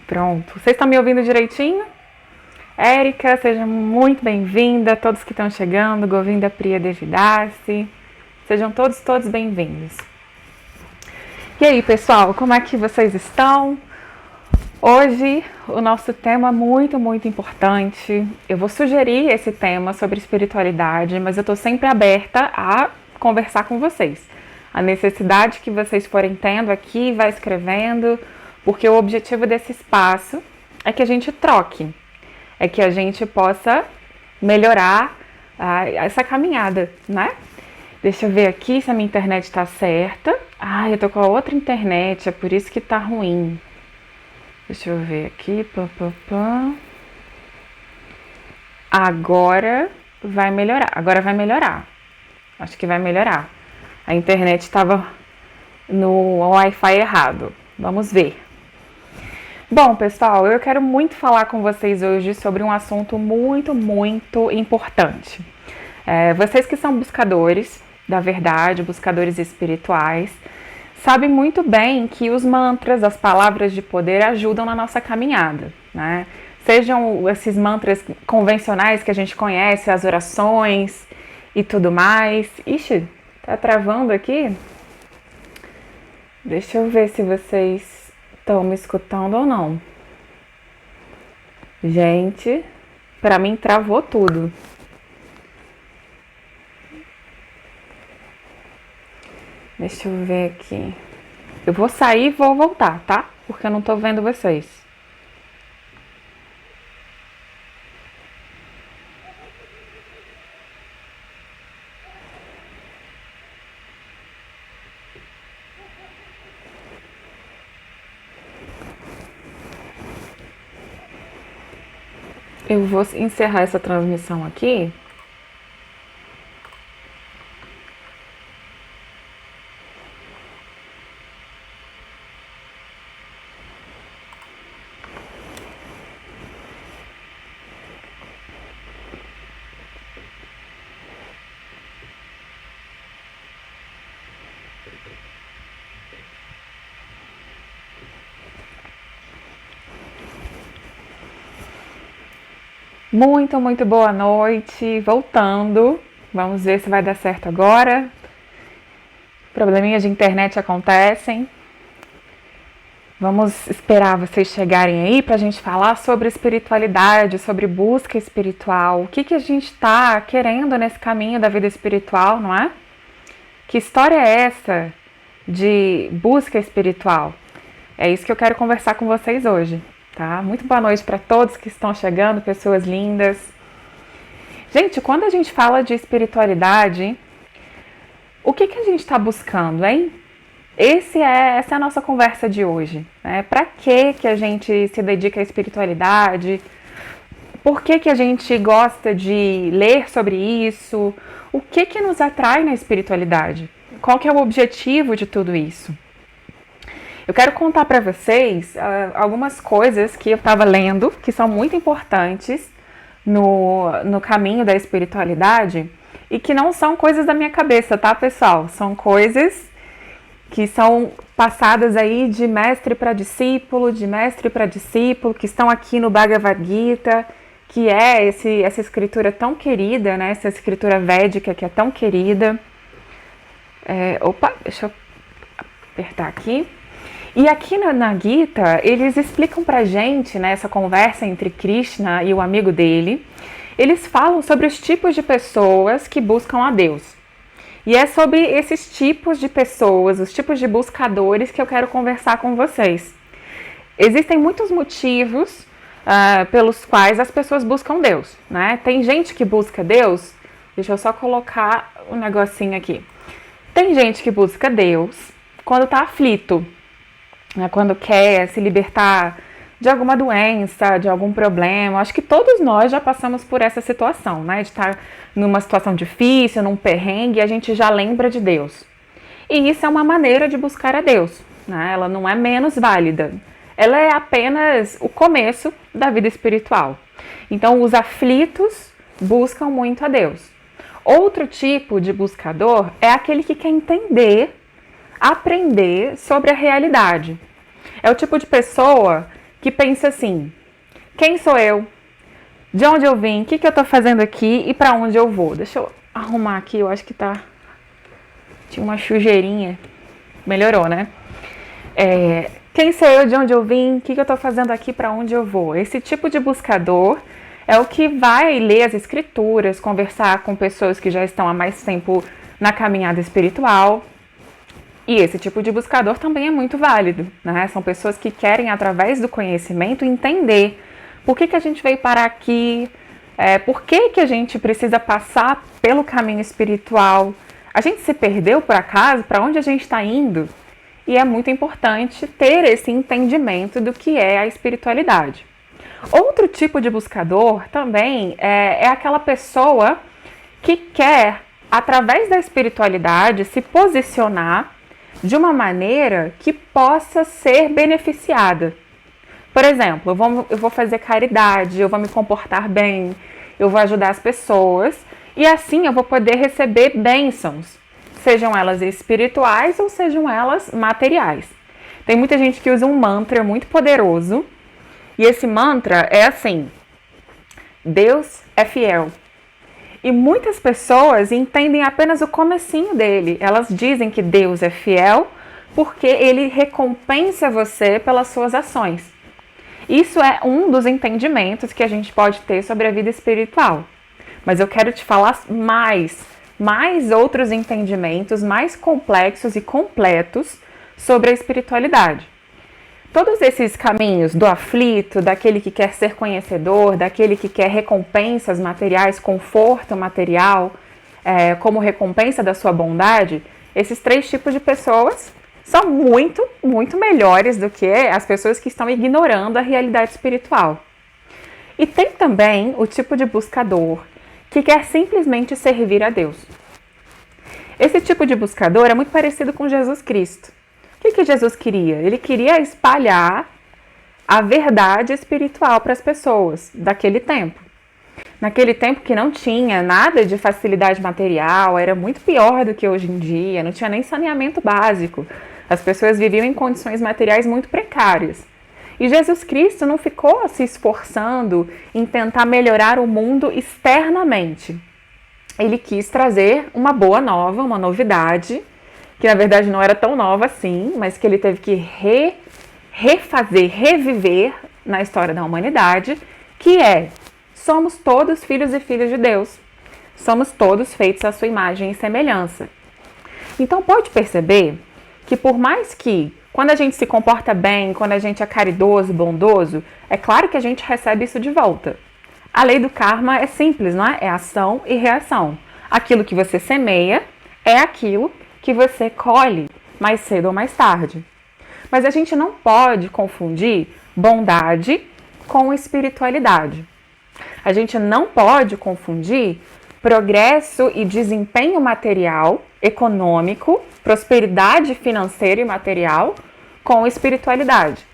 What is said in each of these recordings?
Pronto. Vocês estão me ouvindo direitinho? Érica, seja muito bem-vinda. Todos que estão chegando, Govinda Priya Devidasi. Sejam todos bem-vindos. E aí, pessoal, como é que vocês estão? Hoje, o nosso tema é muito importante. Eu vou sugerir esse tema sobre espiritualidade, mas eu estou sempre aberta a conversar com vocês. A necessidade que vocês forem tendo aqui, vai escrevendo, porque o objetivo desse espaço é que a gente troque, é que a gente possa melhorar essa caminhada, né? Deixa eu ver aqui se a minha internet está certa. Eu tô com a outra internet, é por isso que tá ruim. Deixa eu ver aqui. Agora vai melhorar. Acho que vai melhorar. A internet estava no Wi-Fi errado. Vamos ver. Bom, pessoal, eu quero muito falar com vocês hoje sobre um assunto muito importante. Vocês que são buscadores da verdade, buscadores espirituais, sabem muito bem que os mantras, as palavras de poder ajudam na nossa caminhada, né? Sejam esses mantras convencionais que a gente conhece, as orações e tudo mais. Ixi, tá travando aqui? Deixa eu ver se vocês estão me escutando ou não. Gente, pra mim travou tudo. Deixa eu ver aqui. Eu vou sair e vou voltar, tá? Porque eu não tô vendo vocês. Eu vou encerrar essa transmissão aqui. Muito boa noite. Voltando. Vamos ver se vai dar certo agora. Probleminhas de internet acontecem. Vamos esperar vocês chegarem aí para a gente falar sobre espiritualidade, sobre busca espiritual. O que a gente está querendo nesse caminho da vida espiritual, não é? Que história é essa de busca espiritual? É isso que eu quero conversar com vocês hoje. Tá? Muito boa noite para todos que estão chegando, pessoas lindas. Gente, quando a gente fala de espiritualidade, o que a gente está buscando, hein? Essa é a nossa conversa de hoje. Né? Para que a gente se dedica à espiritualidade? Por que a gente gosta de ler sobre isso? O que nos atrai na espiritualidade? Qual que é o objetivo de tudo isso? Eu quero contar para vocês algumas coisas que eu estava lendo, que são muito importantes no caminho da espiritualidade e que não são coisas da minha cabeça, tá, pessoal? São coisas que são passadas aí de mestre para discípulo, que estão aqui no Bhagavad Gita, que é essa escritura tão querida, né? Essa escritura védica que é tão querida. Deixa eu apertar aqui. E aqui na Gita, eles explicam pra gente, né, essa conversa entre Krishna e o amigo dele, eles falam sobre os tipos de pessoas que buscam a Deus. E é sobre esses tipos de pessoas, os tipos de buscadores que eu quero conversar com vocês. Existem muitos motivos pelos quais as pessoas buscam Deus, né? Tem gente que busca Deus, deixa eu só colocar um negocinho aqui. Tem gente que busca Deus quando tá aflito, quando quer se libertar de alguma doença, de algum problema. Acho que todos nós já passamos por essa situação, né? De estar numa situação difícil, num perrengue, e a gente já lembra de Deus. E isso é uma maneira de buscar a Deus, né? Ela não é menos válida. Ela é apenas o começo da vida espiritual. Então, os aflitos buscam muito a Deus. Outro tipo de buscador é aquele que quer entender, aprender sobre a realidade. É o tipo de pessoa que pensa assim: quem sou eu? De onde eu vim? O que eu tô fazendo aqui e para onde eu vou? Deixa eu arrumar aqui, eu acho que tinha uma sujeirinha. Melhorou, né? Quem sou eu? De onde eu vim? O que eu tô fazendo aqui? Para onde eu vou? Esse tipo de buscador é o que vai ler as escrituras, conversar com pessoas que já estão há mais tempo na caminhada espiritual. E esse tipo de buscador também é muito válido, né? São pessoas que querem, através do conhecimento, entender por que a gente veio parar aqui, por que a gente precisa passar pelo caminho espiritual. A gente se perdeu por acaso? Para onde a gente está indo? E é muito importante ter esse entendimento do que é a espiritualidade. Outro tipo de buscador também é aquela pessoa que quer, através da espiritualidade, se posicionar de uma maneira que possa ser beneficiada. Por exemplo, eu vou fazer caridade, eu vou me comportar bem, eu vou ajudar as pessoas e assim eu vou poder receber bênçãos, sejam elas espirituais ou sejam elas materiais. Tem muita gente que usa um mantra muito poderoso e esse mantra é assim: Deus é fiel. E muitas pessoas entendem apenas o comecinho dele. Elas dizem que Deus é fiel porque ele recompensa você pelas suas ações. Isso é um dos entendimentos que a gente pode ter sobre a vida espiritual. Mas eu quero te falar mais outros entendimentos mais complexos e completos sobre a espiritualidade. Todos esses caminhos do aflito, daquele que quer ser conhecedor, daquele que quer recompensas materiais, conforto material, como recompensa da sua bondade, esses três tipos de pessoas são muito, muito melhores do que as pessoas que estão ignorando a realidade espiritual. E tem também o tipo de buscador que quer simplesmente servir a Deus. Esse tipo de buscador é muito parecido com Jesus Cristo. O que Jesus queria? Ele queria espalhar a verdade espiritual para as pessoas daquele tempo. Naquele tempo que não tinha nada de facilidade material, era muito pior do que hoje em dia, não tinha nem saneamento básico. As pessoas viviam em condições materiais muito precárias. E Jesus Cristo não ficou se esforçando em tentar melhorar o mundo externamente. Ele quis trazer uma boa nova, uma novidade, que na verdade não era tão nova assim, mas que ele teve que reviver na história da humanidade, que somos todos filhos e filhas de Deus. Somos todos feitos à sua imagem e semelhança. Então pode perceber que por mais que, quando a gente se comporta bem, quando a gente é caridoso, bondoso, é claro que a gente recebe isso de volta. A lei do karma é simples, não é? É ação e reação. Aquilo que você semeia é aquilo que você colhe mais cedo ou mais tarde. Mas a gente não pode confundir bondade com espiritualidade. A gente não pode confundir progresso e desempenho material, econômico, prosperidade financeira e material com espiritualidade.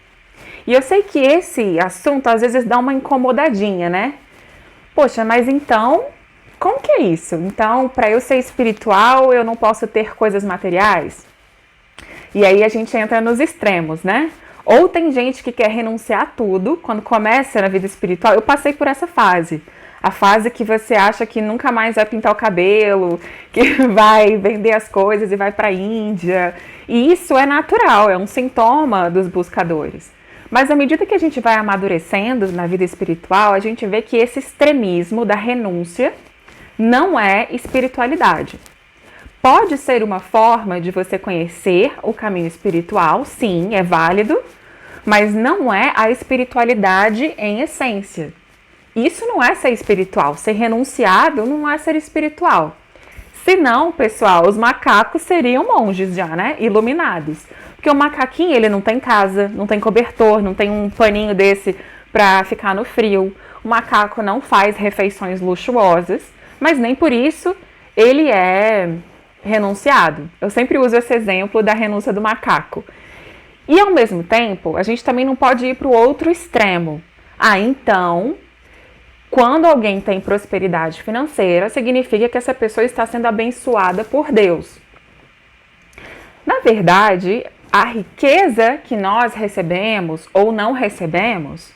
E eu sei que esse assunto às vezes dá uma incomodadinha, né? Poxa, mas então, como que é isso? Então, para eu ser espiritual, eu não posso ter coisas materiais? E aí a gente entra nos extremos, né? Ou tem gente que quer renunciar a tudo quando começa na vida espiritual. Eu passei por essa fase. A fase que você acha que nunca mais vai pintar o cabelo, que vai vender as coisas e vai para a Índia. E isso é natural, é um sintoma dos buscadores. Mas à medida que a gente vai amadurecendo na vida espiritual, a gente vê que esse extremismo da renúncia não é espiritualidade. Pode ser uma forma de você conhecer o caminho espiritual, sim, é válido, mas não é a espiritualidade em essência. Isso não é ser espiritual. Ser renunciado não é ser espiritual. Senão, pessoal, os macacos seriam monges já, né? Iluminados. Porque o macaquinho, ele não tem casa, não tem cobertor, não tem um paninho desse para ficar no frio. O macaco não faz refeições luxuosas, mas nem por isso ele é renunciado. Eu sempre uso esse exemplo da renúncia do macaco. E ao mesmo tempo, a gente também não pode ir para o outro extremo. Então, quando alguém tem prosperidade financeira, significa que essa pessoa está sendo abençoada por Deus. Na verdade, a riqueza que nós recebemos ou não recebemos,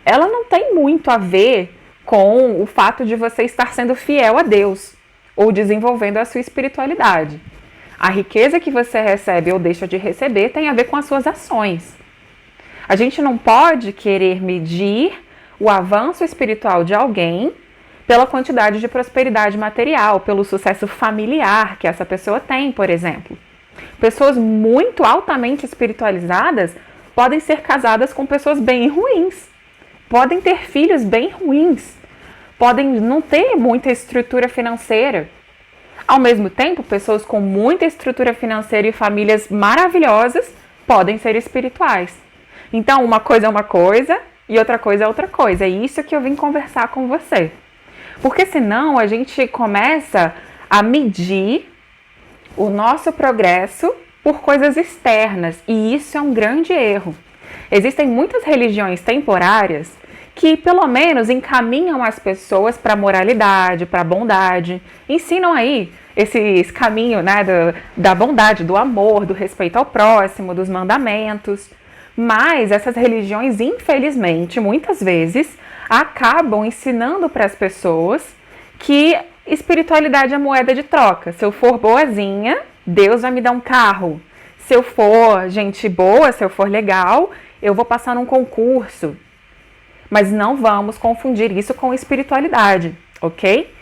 ela não tem muito a ver com o fato de você estar sendo fiel a Deus ou desenvolvendo a sua espiritualidade. A riqueza que você recebe ou deixa de receber tem a ver com as suas ações. A gente não pode querer medir o avanço espiritual de alguém pela quantidade de prosperidade material, pelo sucesso familiar que essa pessoa tem, por exemplo. Pessoas muito altamente espiritualizadas podem ser casadas com pessoas bem ruins, podem ter filhos bem ruins, podem não ter muita estrutura financeira. Ao mesmo tempo, pessoas com muita estrutura financeira e famílias maravilhosas podem ser espirituais. Então, uma coisa é uma coisa e outra coisa é outra coisa. É isso que eu vim conversar com você. Porque senão a gente começa a medir o nosso progresso por coisas externas, e isso é um grande erro. Existem muitas religiões temporárias que pelo menos encaminham as pessoas para a moralidade, para a bondade, ensinam aí esse caminho, né, da bondade, do amor, do respeito ao próximo, dos mandamentos. Mas essas religiões, infelizmente, muitas vezes acabam ensinando para as pessoas que espiritualidade é moeda de troca. Se eu for boazinha, Deus vai me dar um carro. Se eu for gente boa, se eu for legal, eu vou passar num concurso. Mas não vamos confundir isso com espiritualidade, ok?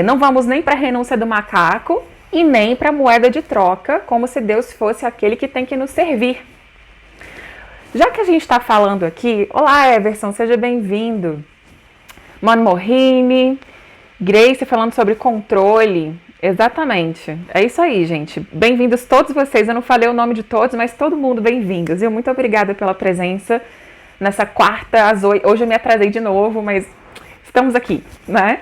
Não vamos nem para a renúncia do macaco e nem para a moeda de troca, como se Deus fosse aquele que tem que nos servir. Já que a gente está falando aqui, olá Everson, seja bem-vindo. Mano Mohini, Grace falando sobre controle, exatamente, é isso aí, gente. Bem-vindos todos vocês, eu não falei o nome de todos, mas todo mundo bem-vindos. E muito obrigada pela presença nessa quarta às 8, hoje eu me atrasei de novo, mas estamos aqui, né?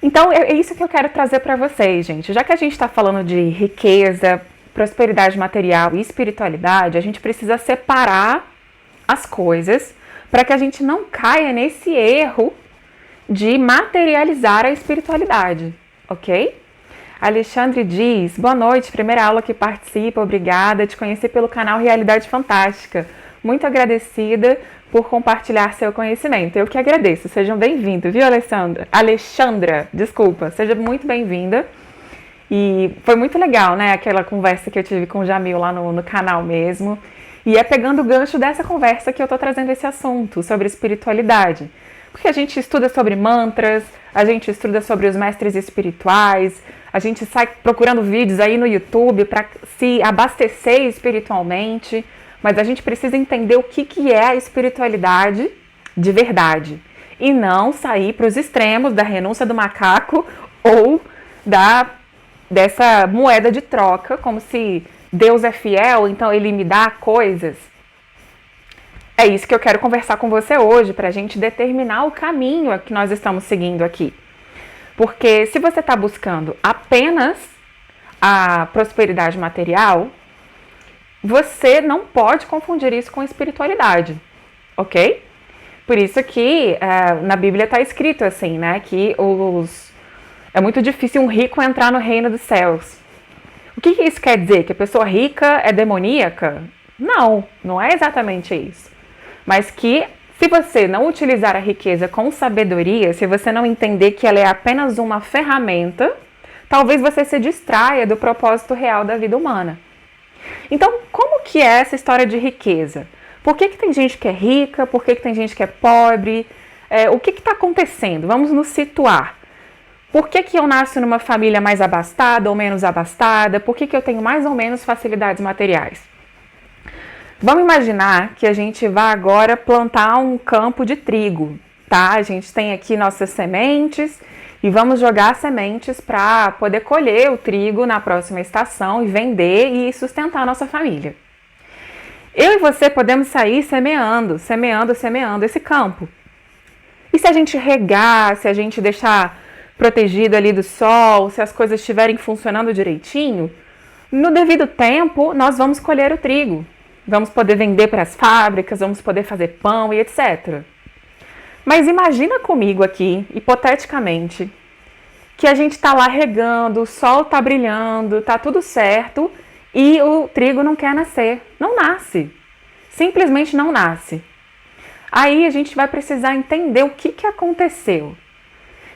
Então é isso que eu quero trazer para vocês, gente. Já que a gente está falando de riqueza, prosperidade material e espiritualidade, a gente precisa separar as coisas para que a gente não caia nesse erro de materializar a espiritualidade, ok? Alexandre diz, boa noite, primeira aula que participa, obrigada, te conheci pelo canal Realidade Fantástica. Muito agradecida por compartilhar seu conhecimento. Eu que agradeço, sejam bem-vindos, viu, Alexandra, desculpa, seja muito bem-vinda. E foi muito legal, né, aquela conversa que eu tive com o Jamil lá no canal mesmo. E é pegando o gancho dessa conversa que eu tô trazendo esse assunto, sobre espiritualidade. Porque a gente estuda sobre mantras, a gente estuda sobre os mestres espirituais, a gente sai procurando vídeos aí no YouTube para se abastecer espiritualmente, mas a gente precisa entender o que é a espiritualidade de verdade. E não sair para os extremos da renúncia do macaco ou dessa moeda de troca, como se Deus é fiel, então ele me dá coisas. É isso que eu quero conversar com você hoje, para a gente determinar o caminho que nós estamos seguindo aqui. Porque se você está buscando apenas a prosperidade material, você não pode confundir isso com espiritualidade, ok? Por isso que na Bíblia está escrito assim, né, que é muito difícil um rico entrar no reino dos céus. O que isso quer dizer? Que a pessoa rica é demoníaca? Não, não é exatamente isso. Mas que se você não utilizar a riqueza com sabedoria, se você não entender que ela é apenas uma ferramenta, talvez você se distraia do propósito real da vida humana. Então, como que é essa história de riqueza? Por que tem gente que é rica? Por que tem gente que é pobre? O que está acontecendo? Vamos nos situar. Por que eu nasço numa família mais abastada ou menos abastada? Por que eu tenho mais ou menos facilidades materiais? Vamos imaginar que a gente vai agora plantar um campo de trigo, tá? A gente tem aqui nossas sementes e vamos jogar sementes para poder colher o trigo na próxima estação e vender e sustentar a nossa família. Eu e você podemos sair semeando esse campo. E se a gente regar, se a gente deixar protegido ali do sol, se as coisas estiverem funcionando direitinho, no devido tempo nós vamos colher o trigo. Vamos poder vender para as fábricas, vamos poder fazer pão e etc. Mas imagina comigo aqui, hipoteticamente, que a gente está lá regando, o sol está brilhando, está tudo certo, e o trigo não quer nascer. Não nasce. Simplesmente não nasce. Aí a gente vai precisar entender o que aconteceu.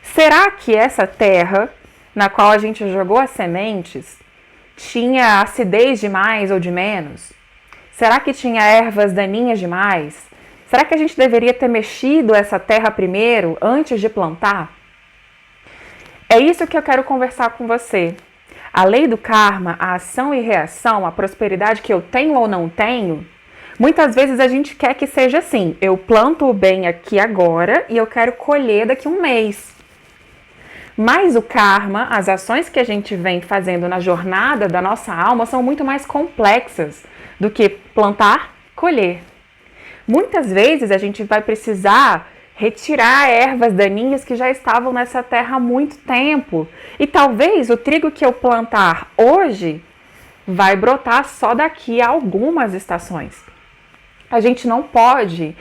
Será que essa terra na qual a gente jogou as sementes tinha acidez demais ou de menos? Será que tinha ervas daninhas demais? Será que a gente deveria ter mexido essa terra primeiro, antes de plantar? É isso que eu quero conversar com você. A lei do karma, a ação e reação, a prosperidade que eu tenho ou não tenho, muitas vezes a gente quer que seja assim. Eu planto o bem aqui agora e eu quero colher daqui a um mês. Mas o karma, as ações que a gente vem fazendo na jornada da nossa alma são muito mais complexas do que plantar, colher. Muitas vezes a gente vai precisar retirar ervas daninhas que já estavam nessa terra há muito tempo. E talvez o trigo que eu plantar hoje vai brotar só daqui a algumas estações. A gente não pode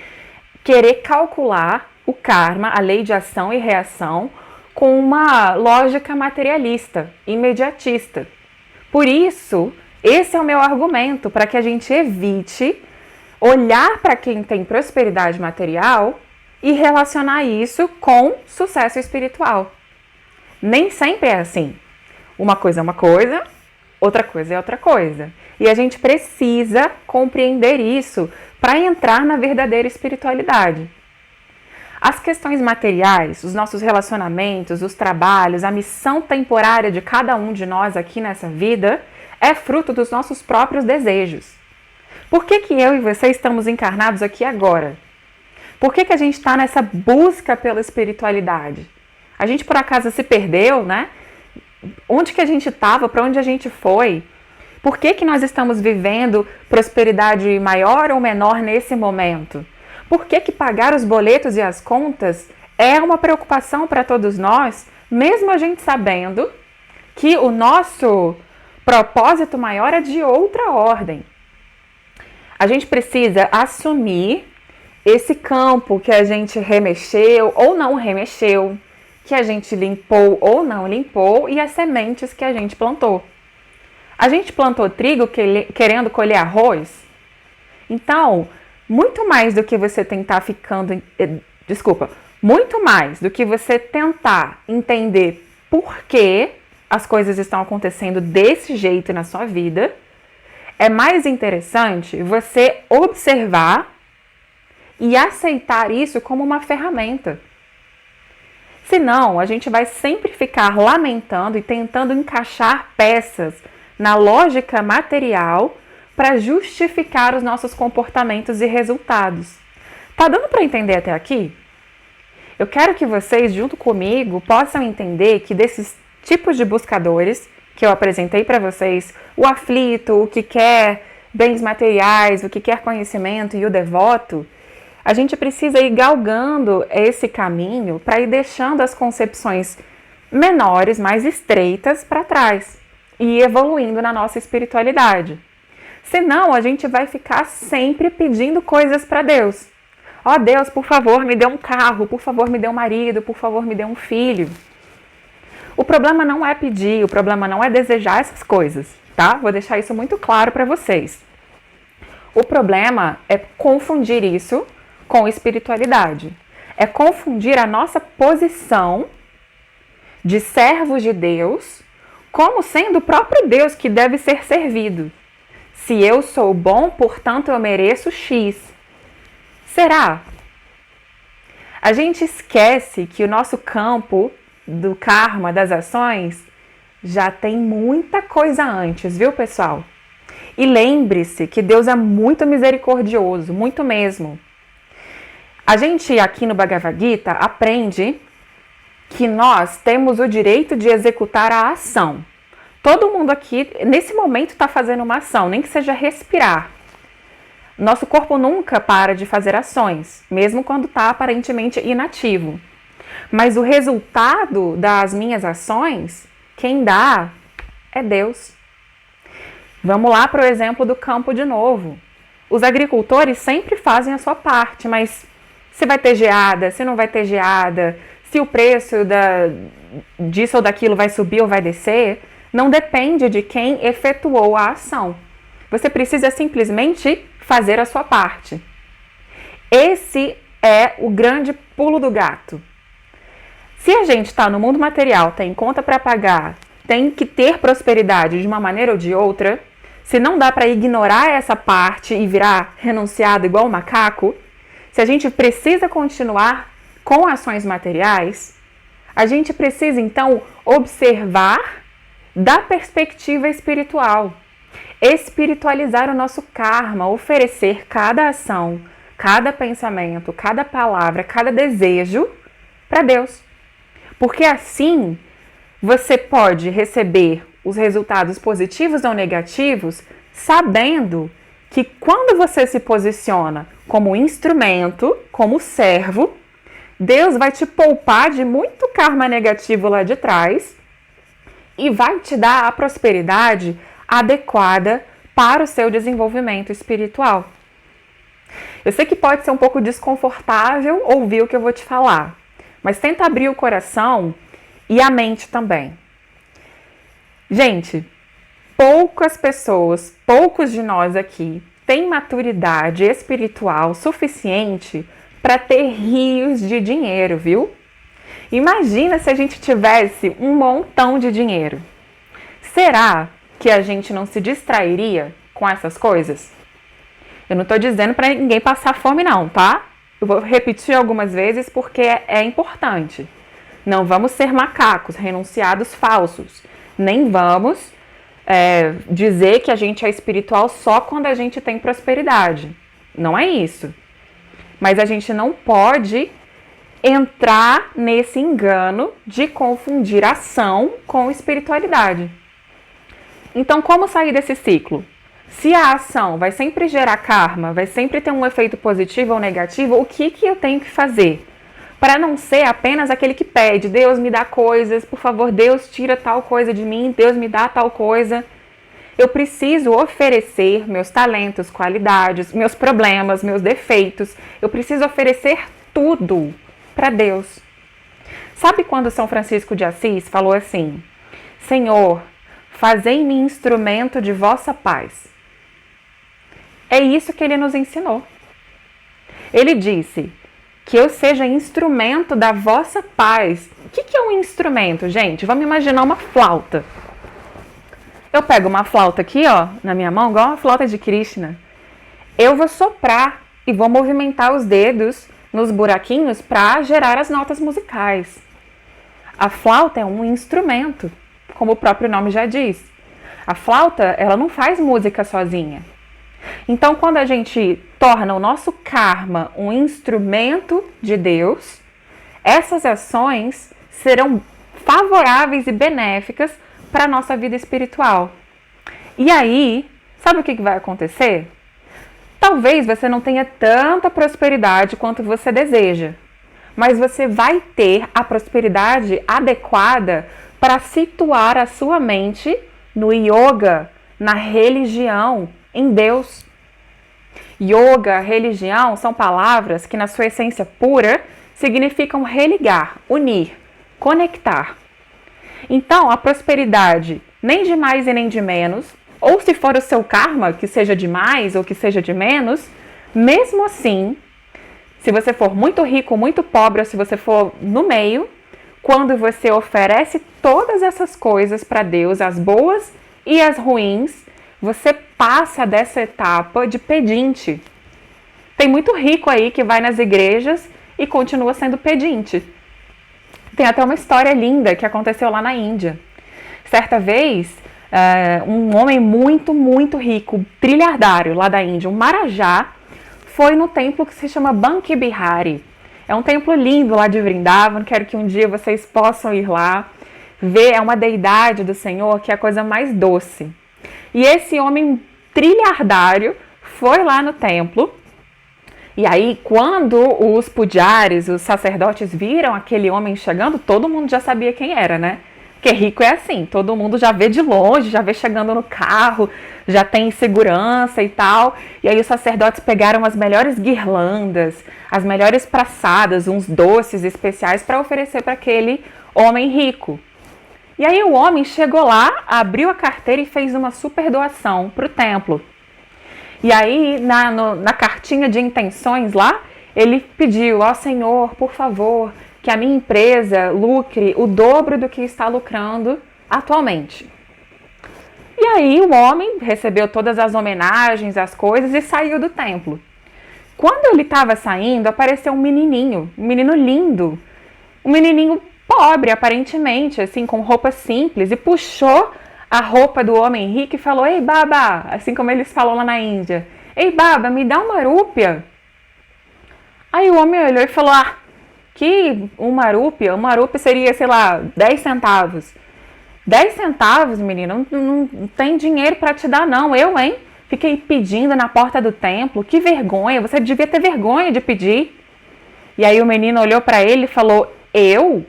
querer calcular o karma, a lei de ação e reação, com uma lógica materialista, imediatista. Por isso, esse é o meu argumento para que a gente evite olhar para quem tem prosperidade material e relacionar isso com sucesso espiritual. Nem sempre é assim. Uma coisa é uma coisa, outra coisa é outra coisa. E a gente precisa compreender isso para entrar na verdadeira espiritualidade. As questões materiais, os nossos relacionamentos, os trabalhos, a missão temporária de cada um de nós aqui nessa vida é fruto dos nossos próprios desejos. Por que eu e você estamos encarnados aqui agora? Por que a gente está nessa busca pela espiritualidade? A gente por acaso se perdeu, né? Onde que a gente estava? Para onde a gente foi? Por que nós estamos vivendo prosperidade maior ou menor nesse momento? Por que pagar os boletos e as contas é uma preocupação para todos nós, mesmo a gente sabendo que o nosso propósito maior é de outra ordem? A gente precisa assumir esse campo que a gente remexeu ou não remexeu, que a gente limpou ou não limpou e as sementes que a gente plantou. A gente plantou trigo querendo colher arroz? Então, muito mais do que você tentar muito mais do que você tentar entender por que as coisas estão acontecendo desse jeito na sua vida, é mais interessante você observar e aceitar isso como uma ferramenta. Senão, a gente vai sempre ficar lamentando e tentando encaixar peças na lógica material para justificar os nossos comportamentos e resultados. Tá dando para entender até aqui? Eu quero que vocês, junto comigo, possam entender que desses tipos de buscadores que eu apresentei para vocês, o aflito, o que quer bens materiais, o que quer conhecimento e o devoto, a gente precisa ir galgando esse caminho para ir deixando as concepções menores, mais estreitas para trás e ir evoluindo na nossa espiritualidade. Senão, a gente vai ficar sempre pedindo coisas para Deus. Ó Deus, por favor, me dê um carro, por favor, me dê um marido, por favor, me dê um filho. O problema não é pedir, o problema não é desejar essas coisas, tá? Vou deixar isso muito claro para vocês. O problema é confundir isso com espiritualidade. É confundir a nossa posição de servos de Deus como sendo o próprio Deus que deve ser servido. Se eu sou bom, portanto eu mereço X. Será? A gente esquece que o nosso campo do karma, das ações, já tem muita coisa antes, viu, pessoal? E lembre-se que Deus é muito misericordioso, muito mesmo. A gente aqui no Bhagavad Gita aprende que nós temos o direito de executar a ação. Todo mundo aqui, nesse momento, está fazendo uma ação, nem que seja respirar. Nosso corpo nunca para de fazer ações, mesmo quando está aparentemente inativo. Mas o resultado das minhas ações, quem dá é Deus. Vamos lá para o exemplo do campo de novo. Os agricultores sempre fazem a sua parte, mas se vai ter geada, se não vai ter geada, se o preço disso ou daquilo vai subir ou vai descer, não depende de quem efetuou a ação. Você precisa simplesmente fazer a sua parte. Esse é o grande pulo do gato. Se a gente está no mundo material, tem conta para pagar, tem que ter prosperidade de uma maneira ou de outra, se não dá para ignorar essa parte e virar renunciado igual um macaco, se a gente precisa continuar com ações materiais, a gente precisa então observar da perspectiva espiritual, espiritualizar o nosso karma, oferecer cada ação, cada pensamento, cada palavra, cada desejo para Deus. Porque assim você pode receber os resultados positivos ou negativos, sabendo que quando você se posiciona como instrumento, como servo, Deus vai te poupar de muito karma negativo lá de trás e vai te dar a prosperidade adequada para o seu desenvolvimento espiritual. Eu sei que pode ser um pouco desconfortável ouvir o que eu vou te falar, mas tenta abrir o coração e a mente também. Gente, poucas pessoas, poucos de nós aqui, têm maturidade espiritual suficiente para ter rios de dinheiro, viu? Imagina se a gente tivesse um montão de dinheiro. Será que a gente não se distrairia com essas coisas? Eu não estou dizendo para ninguém passar fome não, tá? Eu vou repetir algumas vezes porque é importante. Não vamos ser macacos, renunciados falsos. Nem vamos dizer que a gente é espiritual só quando a gente tem prosperidade. Não é isso. Mas a gente não pode entrar nesse engano de confundir ação com espiritualidade. Então, como sair desse ciclo? Se a ação vai sempre gerar karma, vai sempre ter um efeito positivo ou negativo, o que eu tenho que fazer? Para não ser apenas aquele que pede, Deus me dá coisas, por favor, Deus tira tal coisa de mim, Deus me dá tal coisa. Eu preciso oferecer meus talentos, qualidades, meus problemas, meus defeitos. Eu preciso oferecer tudo para Deus. Sabe quando São Francisco de Assis falou assim: Senhor, fazei-me instrumento de vossa paz. É isso que ele nos ensinou. Ele disse que eu seja instrumento da vossa paz. O que é um instrumento, gente? Vamos imaginar uma flauta. Eu pego uma flauta aqui, ó, na minha mão, igual uma flauta de Krishna. Eu vou soprar e vou movimentar os dedos nos buraquinhos para gerar as notas musicais. A flauta é um instrumento, como o próprio nome já diz. A flauta, ela não faz música sozinha. Então, quando a gente torna o nosso karma um instrumento de Deus, essas ações serão favoráveis e benéficas para a nossa vida espiritual. E aí, sabe o que vai acontecer? Talvez você não tenha tanta prosperidade quanto você deseja, mas você vai ter a prosperidade adequada para situar a sua mente no yoga, na religião, em Deus. Yoga, religião são palavras que na sua essência pura significam religar, unir, conectar. Então, a prosperidade, nem de mais e nem de menos, ou se for o seu karma, que seja de mais ou que seja de menos, mesmo assim, se você for muito rico, muito pobre, ou se você for no meio, quando você oferece todas essas coisas para Deus, as boas e as ruins, você passa dessa etapa de pedinte. Tem muito rico aí que vai nas igrejas e continua sendo pedinte. Tem até uma história linda que aconteceu lá na Índia. Certa vez, um homem muito, muito rico, trilhardário lá da Índia, um marajá, foi no templo que se chama Banki Bihari. É um templo lindo lá de Vrindavan, quero que um dia vocês possam ir lá ver, é uma deidade do Senhor que é a coisa mais doce. E esse homem trilhardário foi lá no templo, e aí quando os pujaris, os sacerdotes viram aquele homem chegando, todo mundo já sabia quem era, né? Porque rico é assim, todo mundo já vê de longe, já vê chegando no carro, já tem segurança e tal. E aí os sacerdotes pegaram as melhores guirlandas, as melhores praçadas, uns doces especiais para oferecer para aquele homem rico. E aí o homem chegou lá, abriu a carteira e fez uma super doação para o templo. E aí na cartinha de intenções lá, ele pediu: ó Senhor, por favor, que a minha empresa lucre o dobro do que está lucrando atualmente. E aí o homem recebeu todas as homenagens, as coisas e saiu do templo. Quando ele estava saindo, apareceu um menino lindo, um menininho pobre aparentemente, assim, com roupa simples, e puxou a roupa do homem rico e falou: ei baba, assim como eles falam lá na Índia, ei baba, me dá uma rúpia. Aí o homem olhou e falou: ah, que uma rúpia seria, sei lá, 10 centavos. 10 centavos, menino, não tem dinheiro para te dar não, eu, hein? Fiquei pedindo na porta do templo, que vergonha, você devia ter vergonha de pedir. E aí o menino olhou para ele e falou: eu?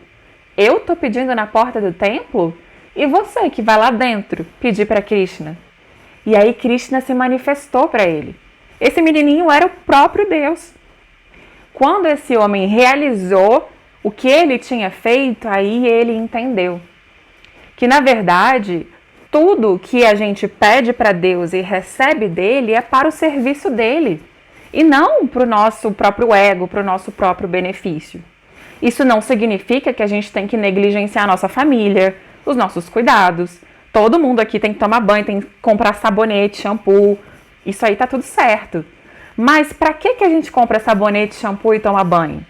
Eu tô pedindo na porta do templo? E você que vai lá dentro pedir para Krishna? E aí Krishna se manifestou para ele. Esse menininho era o próprio Deus. Quando esse homem realizou o que ele tinha feito, aí ele entendeu que, na verdade, tudo que a gente pede para Deus e recebe dele é para o serviço dele e não para o nosso próprio ego, para o nosso próprio benefício. Isso não significa que a gente tem que negligenciar a nossa família, os nossos cuidados. Todo mundo aqui tem que tomar banho, tem que comprar sabonete, shampoo. Isso aí tá tudo certo. Mas para que a gente compra sabonete, shampoo e toma banho?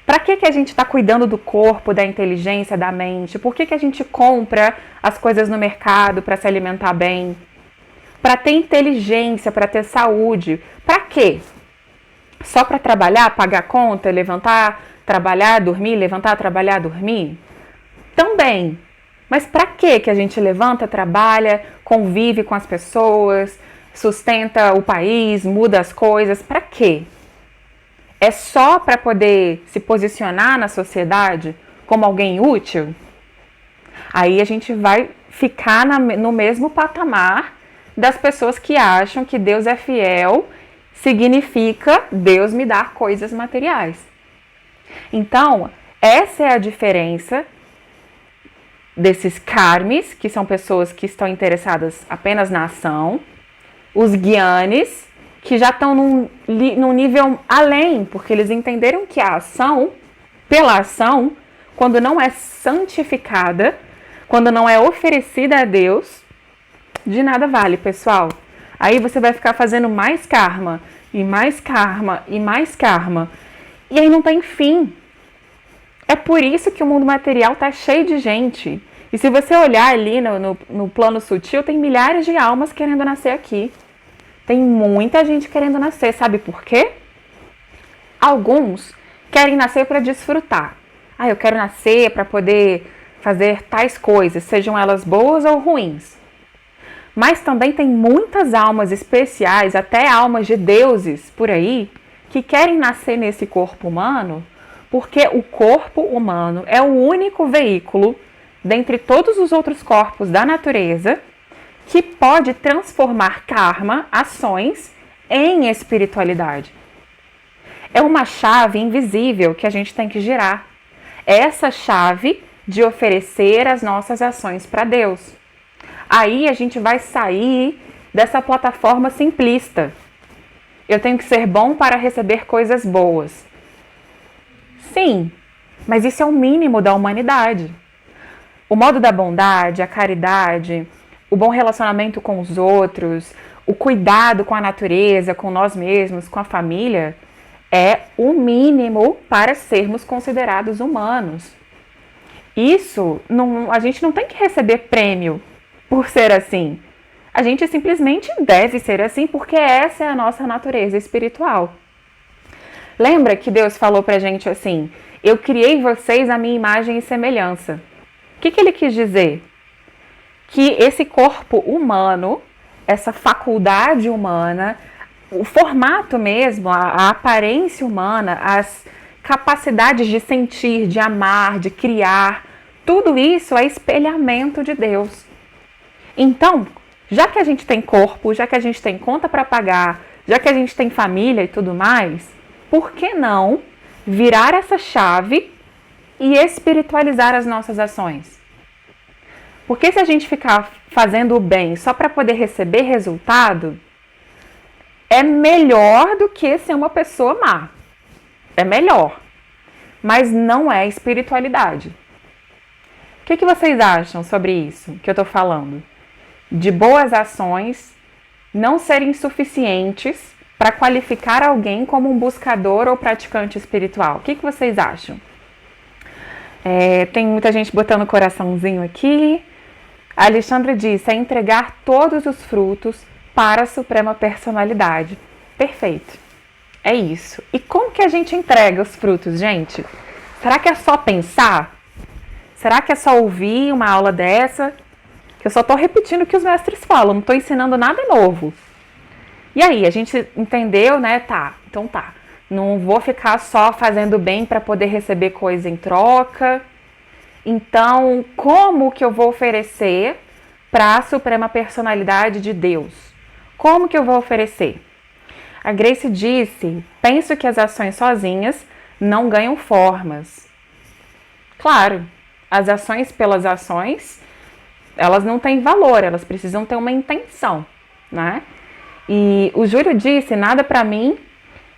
Para que a gente está cuidando do corpo, da inteligência, da mente? Por que a gente compra as coisas no mercado para se alimentar bem? Para ter inteligência, para ter saúde. Para quê? Só para trabalhar, pagar conta, levantar, trabalhar, dormir, levantar, trabalhar, dormir? Também. Mas para que a gente levanta, trabalha, convive com as pessoas, sustenta o país, muda as coisas? Para quê? É só para poder se posicionar na sociedade como alguém útil? Aí a gente vai ficar no mesmo patamar das pessoas que acham que Deus é fiel, significa Deus me dar coisas materiais. Então, essa é a diferença desses karmis, que são pessoas que estão interessadas apenas na ação, os gyanis, que já estão num nível além, porque eles entenderam que a ação, pela ação, quando não é santificada, quando não é oferecida a Deus, de nada vale, pessoal. Aí você vai ficar fazendo mais karma, e mais karma, e mais karma. E aí não tem fim. É por isso que o mundo material está cheio de gente. E se você olhar ali no plano sutil, tem milhares de almas querendo nascer aqui. Tem muita gente querendo nascer. Sabe por quê? Alguns querem nascer para desfrutar. Ah, eu quero nascer para poder fazer tais coisas, sejam elas boas ou ruins. Mas também tem muitas almas especiais, até almas de deuses por aí, que querem nascer nesse corpo humano, porque o corpo humano é o único veículo, dentre todos os outros corpos da natureza, que pode transformar karma, ações, em espiritualidade. É uma chave invisível que a gente tem que girar. É essa chave de oferecer as nossas ações para Deus. Aí a gente vai sair dessa plataforma simplista. Eu tenho que ser bom para receber coisas boas. Sim, mas isso é o mínimo da humanidade. O modo da bondade, a caridade, o bom relacionamento com os outros, o cuidado com a natureza, com nós mesmos, com a família, é o mínimo para sermos considerados humanos. Isso, a gente não tem que receber prêmio por ser assim. A gente simplesmente deve ser assim porque essa é a nossa natureza espiritual. Lembra que Deus falou pra gente assim: eu criei vocês à minha imagem e semelhança. O que ele quis dizer? Que esse corpo humano, essa faculdade humana, o formato mesmo, a aparência humana, as capacidades de sentir, de amar, de criar, tudo isso é espelhamento de Deus. Então, já que a gente tem corpo, já que a gente tem conta para pagar, já que a gente tem família e tudo mais, por que não virar essa chave e espiritualizar as nossas ações? Porque se a gente ficar fazendo o bem só para poder receber resultado, é melhor do que ser uma pessoa má. É melhor. Mas não é espiritualidade. O que vocês acham sobre isso que eu estou falando? De boas ações não serem suficientes para qualificar alguém como um buscador ou praticante espiritual. O que vocês acham? Tem muita gente botando coraçãozinho aqui. A Alexandra disse, é entregar todos os frutos para a Suprema Personalidade. Perfeito. É isso. E como que a gente entrega os frutos, gente? Será que é só pensar? Será que é só ouvir uma aula dessa? Que eu só estou repetindo o que os mestres falam, não estou ensinando nada novo. E aí, a gente entendeu, né? Tá, então tá. Não vou ficar só fazendo bem para poder receber coisa em troca. Então, como que eu vou oferecer para a Suprema Personalidade de Deus? Como que eu vou oferecer? A Grace disse, penso que as ações sozinhas não ganham formas. Claro, as ações pelas ações, elas não têm valor, elas precisam ter uma intenção, né? E o Júlio disse, nada para mim,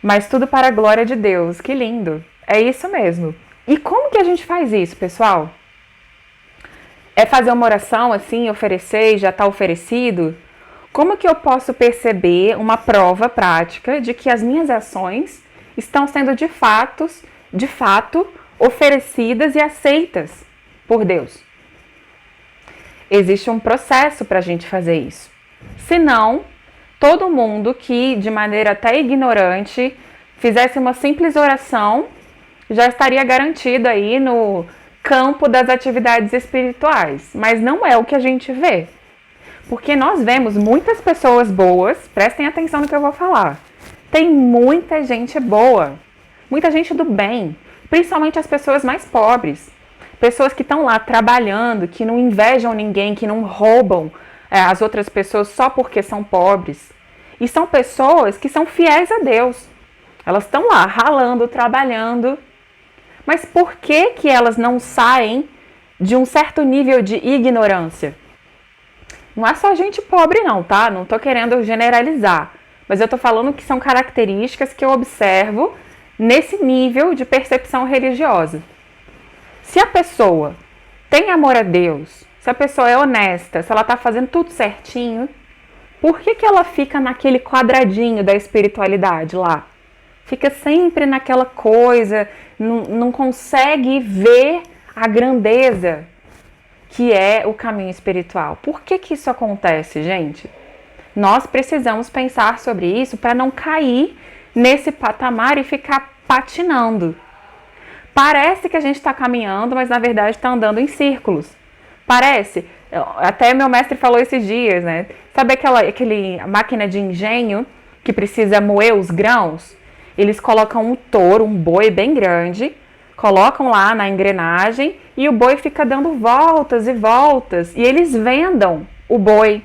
mas tudo para a glória de Deus. Que lindo! É isso mesmo. E como que a gente faz isso, pessoal? É fazer uma oração assim, oferecer e já está oferecido? Como que eu posso perceber uma prova prática de que as minhas ações estão sendo de fato oferecidas e aceitas por Deus? Existe um processo para a gente fazer isso. Senão, todo mundo que, de maneira até ignorante, fizesse uma simples oração, já estaria garantido aí no campo das atividades espirituais. Mas não é o que a gente vê. Porque nós vemos muitas pessoas boas, prestem atenção no que eu vou falar. Tem muita gente boa, muita gente do bem, principalmente as pessoas mais pobres. Pessoas que estão lá trabalhando, que não invejam ninguém, que não roubam as outras pessoas só porque são pobres. E são pessoas que são fiéis a Deus. Elas estão lá ralando, trabalhando. Mas por que elas não saem de um certo nível de ignorância? Não é só gente pobre não, tá? Não tô querendo generalizar. Mas eu tô falando que são características que eu observo nesse nível de percepção religiosa. Se a pessoa tem amor a Deus, se a pessoa é honesta, se ela tá fazendo tudo certinho, por que ela fica naquele quadradinho da espiritualidade lá? Fica sempre naquela coisa, não consegue ver a grandeza que é o caminho espiritual. Por que isso acontece, gente? Nós precisamos pensar sobre isso para não cair nesse patamar e ficar patinando. Parece que a gente está caminhando, mas na verdade está andando em círculos. Parece. Até meu mestre falou esses dias, né? Sabe aquele máquina de engenho que precisa moer os grãos? Eles colocam um touro, um boi bem grande, colocam lá na engrenagem e o boi fica dando voltas e voltas. E eles vendam o boi.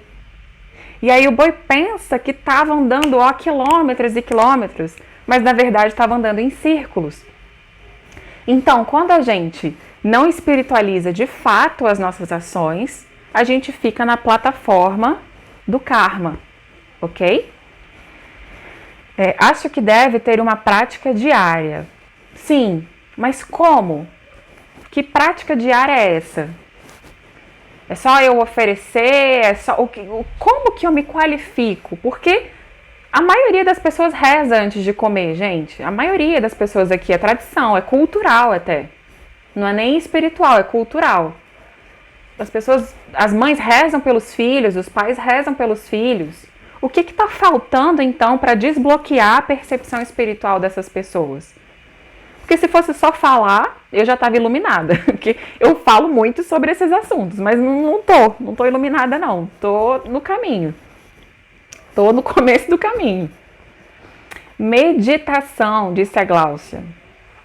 E aí o boi pensa que estava andando quilômetros e quilômetros, mas na verdade estava andando em círculos. Então, quando a gente não espiritualiza de fato as nossas ações, a gente fica na plataforma do karma, ok? Acho que deve ter uma prática diária. Sim, mas como? Que prática diária é essa? É só eu oferecer? Como que eu me qualifico? Porque a maioria das pessoas reza antes de comer, gente. A maioria das pessoas aqui é tradição, é cultural até. Não é nem espiritual, é cultural. As mães rezam pelos filhos, os pais rezam pelos filhos. O que está faltando, então, para desbloquear a percepção espiritual dessas pessoas? Porque se fosse só falar, eu já estava iluminada. Porque eu falo muito sobre esses assuntos, mas não tô iluminada não. Tô no caminho. Tô no começo do caminho. Meditação, disse a Gláucia.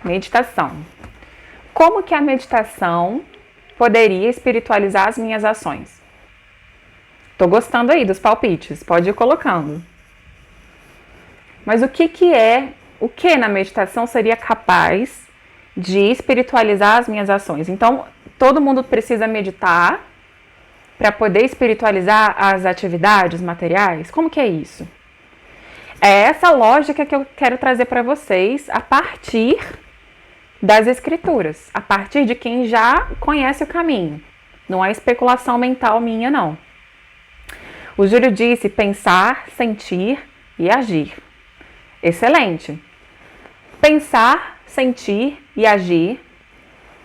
Meditação. Como que a meditação poderia espiritualizar as minhas ações? Tô gostando aí dos palpites, pode ir colocando. Mas o que na meditação seria capaz de espiritualizar as minhas ações? Então, todo mundo precisa meditar para poder espiritualizar as atividades materiais? Como que é isso? É essa lógica que eu quero trazer para vocês a partir das escrituras, a partir de quem já conhece o caminho. Não é especulação mental minha, não. O Júlio disse pensar, sentir e agir. Excelente. Pensar, sentir e agir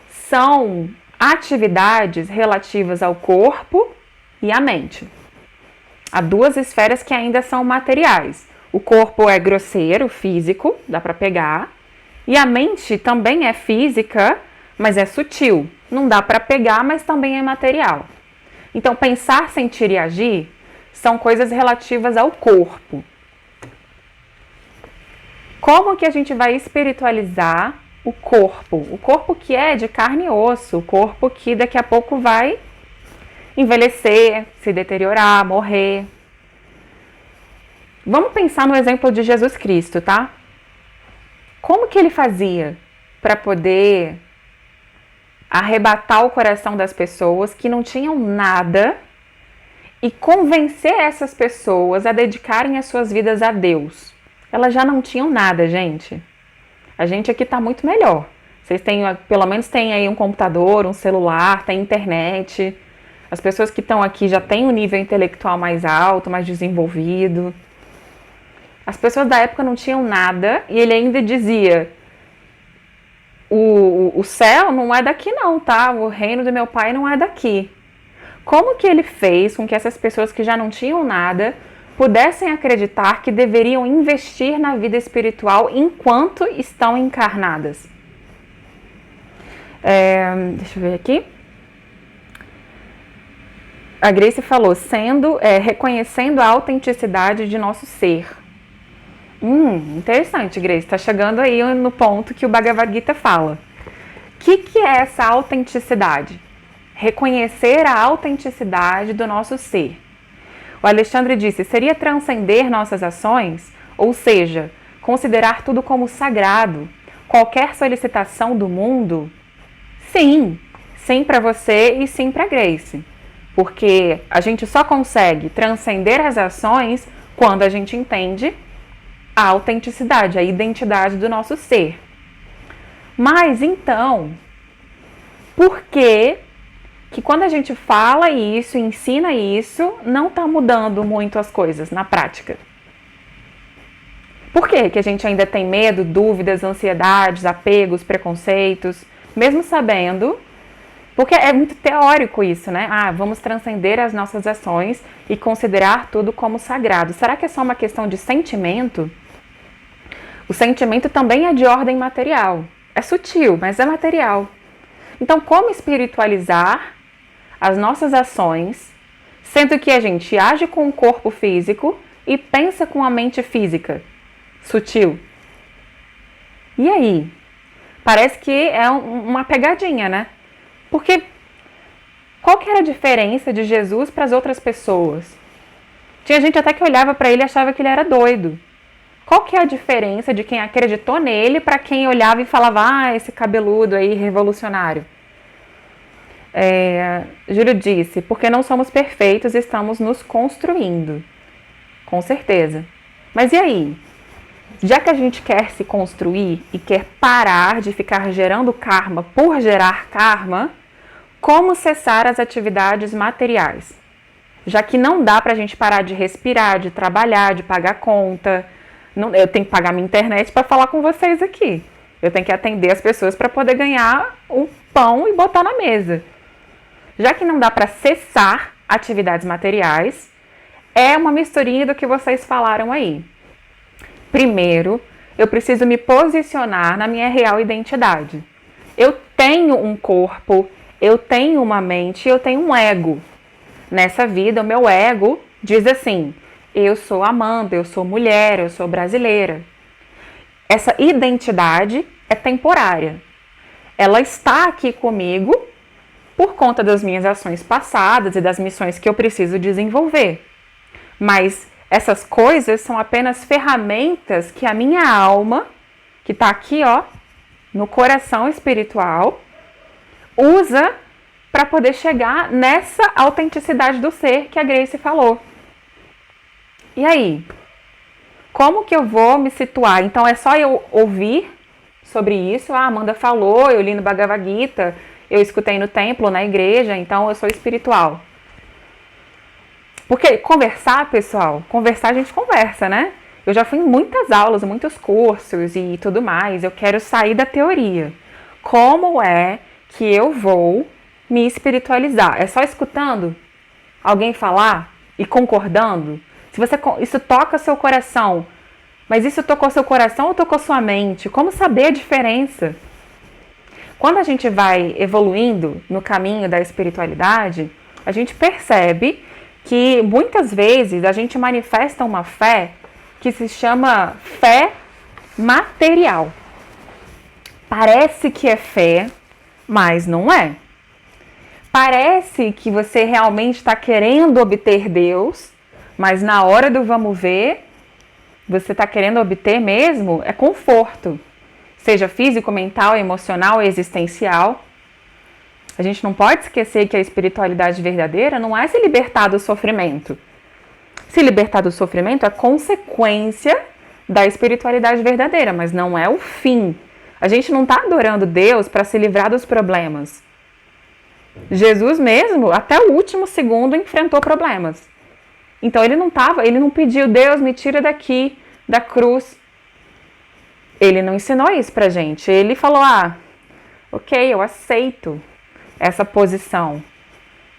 são atividades relativas ao corpo e à mente. Há duas esferas que ainda são materiais. O corpo é grosseiro, físico, dá para pegar. E a mente também é física, mas é sutil. Não dá para pegar, mas também é material. Então, pensar, sentir e agir são coisas relativas ao corpo. Como que a gente vai espiritualizar o corpo? O corpo que é de carne e osso, o corpo que daqui a pouco vai envelhecer, se deteriorar, morrer. Vamos pensar no exemplo de Jesus Cristo, tá? Como que ele fazia para poder arrebatar o coração das pessoas que não tinham nada e convencer essas pessoas a dedicarem as suas vidas a Deus? Elas já não tinham nada, gente. A gente aqui está muito melhor. Vocês têm, pelo menos têm aí um computador, um celular, tem internet. As pessoas que estão aqui já têm um nível intelectual mais alto, mais desenvolvido. As pessoas da época não tinham nada e ele ainda dizia: o céu não é daqui não, tá? O reino do meu pai não é daqui. Como que ele fez com que essas pessoas que já não tinham nada pudessem acreditar que deveriam investir na vida espiritual enquanto estão encarnadas? Deixa eu ver aqui. A Grace falou, reconhecendo a autenticidade de nosso ser. Interessante, Grace. Está chegando aí no ponto que o Bhagavad Gita fala. O que é essa autenticidade? Reconhecer a autenticidade do nosso ser. O Alexandre disse, seria transcender nossas ações? Ou seja, considerar tudo como sagrado? Qualquer solicitação do mundo? Sim. Sim para você e sim para Grace. Porque a gente só consegue transcender as ações quando a gente entende a autenticidade, a identidade do nosso ser. Mas então, por que quando a gente fala isso, ensina isso, não está mudando muito as coisas na prática? Por que a gente ainda tem medo, dúvidas, ansiedades, apegos, preconceitos, mesmo sabendo? Porque é muito teórico isso, né? Vamos transcender as nossas ações e considerar tudo como sagrado. Será que é só uma questão de sentimento? O sentimento também é de ordem material. É sutil, mas é material. Então, como espiritualizar as nossas ações, sendo que a gente age com o corpo físico e pensa com a mente física? Sutil. E aí? Parece que é uma pegadinha, né? Porque qual que era a diferença de Jesus para as outras pessoas? Tinha gente até que olhava para ele e achava que ele era doido. Qual que é a diferença de quem acreditou nele para quem olhava e falava, esse cabeludo aí revolucionário? Júlio disse, porque não somos perfeitos, estamos nos construindo. Com certeza. Mas e aí? Já que a gente quer se construir e quer parar de ficar gerando karma por gerar karma, como cessar as atividades materiais? Já que não dá pra gente parar de respirar, de trabalhar, de pagar conta. Eu tenho que pagar minha internet para falar com vocês aqui. Eu tenho que atender as pessoas para poder ganhar o pão e botar na mesa. Já que não dá para cessar atividades materiais, é uma misturinha do que vocês falaram aí. Primeiro, eu preciso me posicionar na minha real identidade. Eu tenho um corpo, eu tenho uma mente, eu tenho um ego. Nessa vida, o meu ego diz assim, eu sou Amanda, eu sou mulher, eu sou brasileira. Essa identidade é temporária. Ela está aqui comigo por conta das minhas ações passadas e das missões que eu preciso desenvolver. Mas essas coisas são apenas ferramentas que a minha alma, que está aqui, no coração espiritual, usa para poder chegar nessa autenticidade do ser que a Grace falou. E aí? Como que eu vou me situar? Então é só eu ouvir sobre isso? Ah, a Amanda falou, eu li no Bhagavad Gita, eu escutei no templo, na igreja, então eu sou espiritual. Porque conversar, pessoal, conversar a gente conversa, né? Eu já fui em muitas aulas, muitos cursos e tudo mais. Eu quero sair da teoria. Como é que eu vou me espiritualizar? É só escutando alguém falar e concordando? Se você, isso toca seu coração, mas isso tocou seu coração ou tocou sua mente? Como saber a diferença? Quando a gente vai evoluindo no caminho da espiritualidade, a gente percebe que muitas vezes a gente manifesta uma fé que se chama fé material. Parece que é fé, mas não é. Parece que você realmente está querendo obter Deus, mas na hora do vamos ver, você está querendo obter mesmo é conforto, seja físico, mental, emocional, existencial. A gente não pode esquecer que a espiritualidade verdadeira não é se libertar do sofrimento. Se libertar do sofrimento é consequência da espiritualidade verdadeira, mas não é o fim. A gente não está adorando Deus para se livrar dos problemas. Jesus mesmo, até o último segundo, enfrentou problemas. Então ele não pediu, Deus, me tira daqui, da cruz. Ele não ensinou isso pra gente. Ele falou, ok, eu aceito essa posição.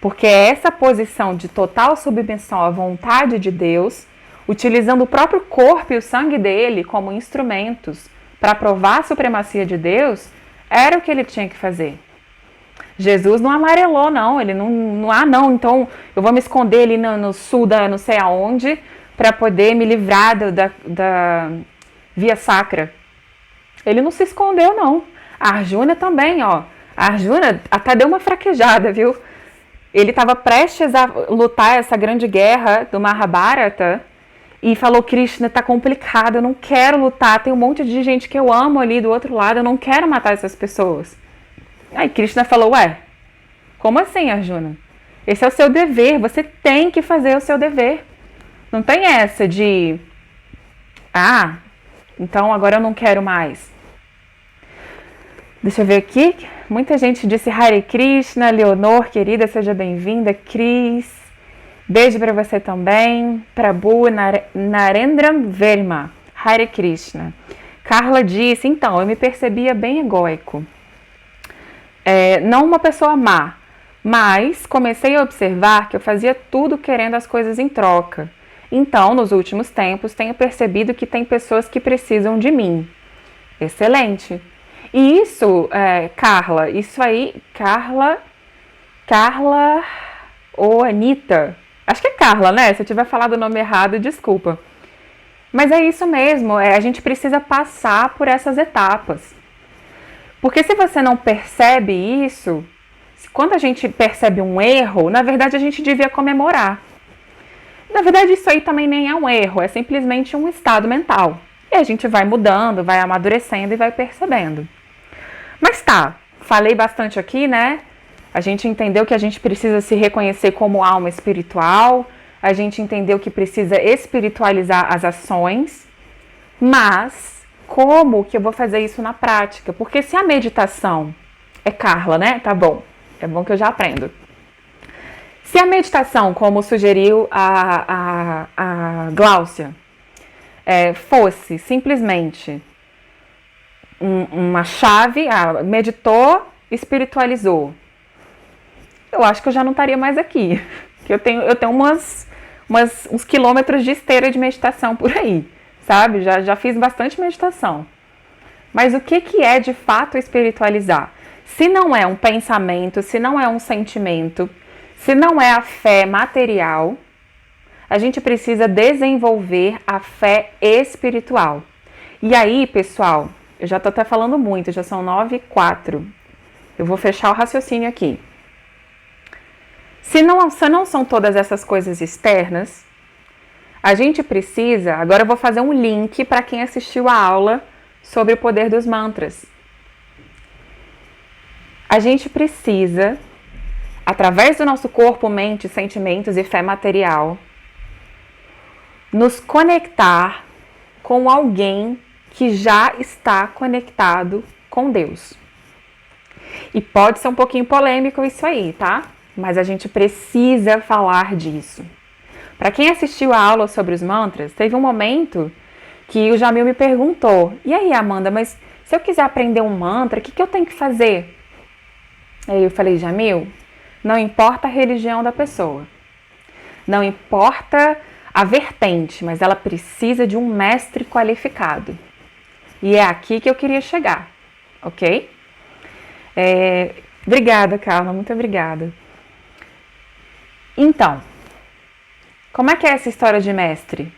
Porque é essa posição de total submissão à vontade de Deus, utilizando o próprio corpo e o sangue dele como instrumentos para provar a supremacia de Deus, era o que ele tinha que fazer. Jesus não amarelou, não. Ele não, então eu vou me esconder ali no sul da não sei aonde para poder me livrar da via sacra. Ele não se escondeu, não. A Arjuna também, ó. A Arjuna até deu uma fraquejada, viu? Ele estava prestes a lutar essa grande guerra do Mahabharata e falou, Krishna, tá complicado, eu não quero lutar, tem um monte de gente que eu amo ali do outro lado, eu não quero matar essas pessoas. Aí Krishna falou, como assim, Arjuna? Esse é o seu dever, você tem que fazer o seu dever. Não tem essa de, então agora eu não quero mais. Deixa eu ver aqui, muita gente disse Hare Krishna, Leonor, querida, seja bem-vinda, Cris, beijo para você também, Prabhu Narendra Verma, Hare Krishna. Carla disse, então, eu me percebia bem egóico. Não uma pessoa má, mas comecei a observar que eu fazia tudo querendo as coisas em troca. Então, nos últimos tempos, tenho percebido que tem pessoas que precisam de mim. Excelente. E isso, Carla ou Anitta, acho que é Carla, né? Se eu tiver falado o nome errado, desculpa. Mas é isso mesmo, a gente precisa passar por essas etapas. Porque se você não percebe isso, quando a gente percebe um erro, na verdade a gente devia comemorar. Na verdade isso aí também nem é um erro, é simplesmente um estado mental. E a gente vai mudando, vai amadurecendo e vai percebendo. Mas falei bastante aqui, né? A gente entendeu que a gente precisa se reconhecer como alma espiritual, a gente entendeu que precisa espiritualizar as ações, mas como que eu vou fazer isso na prática? Porque se a meditação é Carla, né? Tá bom, é bom que eu já aprendo. Se a meditação, como sugeriu a Gláucia, fosse simplesmente uma chave, meditou, espiritualizou, eu acho que eu já não estaria mais aqui. Eu tenho uns quilômetros de esteira de meditação por aí, sabe? Já fiz bastante meditação. Mas o que é de fato espiritualizar? Se não é um pensamento, se não é um sentimento, se não é a fé material, a gente precisa desenvolver a fé espiritual. E aí, pessoal, eu já tô até falando muito, já são 9h04. Eu vou fechar o raciocínio aqui. Se não são todas essas coisas externas, a gente precisa... Agora eu vou fazer um link para quem assistiu a aula sobre o poder dos mantras. A gente precisa através do nosso corpo, mente, sentimentos e fé material, nos conectar com alguém que já está conectado com Deus. E pode ser um pouquinho polêmico isso aí, tá? Mas a gente precisa falar disso. Para quem assistiu a aula sobre os mantras, teve um momento que o Jamil me perguntou: e aí, Amanda, mas se eu quiser aprender um mantra, o que eu tenho que fazer? Aí eu falei: Jamil, não importa a religião da pessoa, não importa a vertente, mas ela precisa de um mestre qualificado. E é aqui que eu queria chegar, ok? Obrigada, Carla, muito obrigada. Então, como é que é essa história de mestre?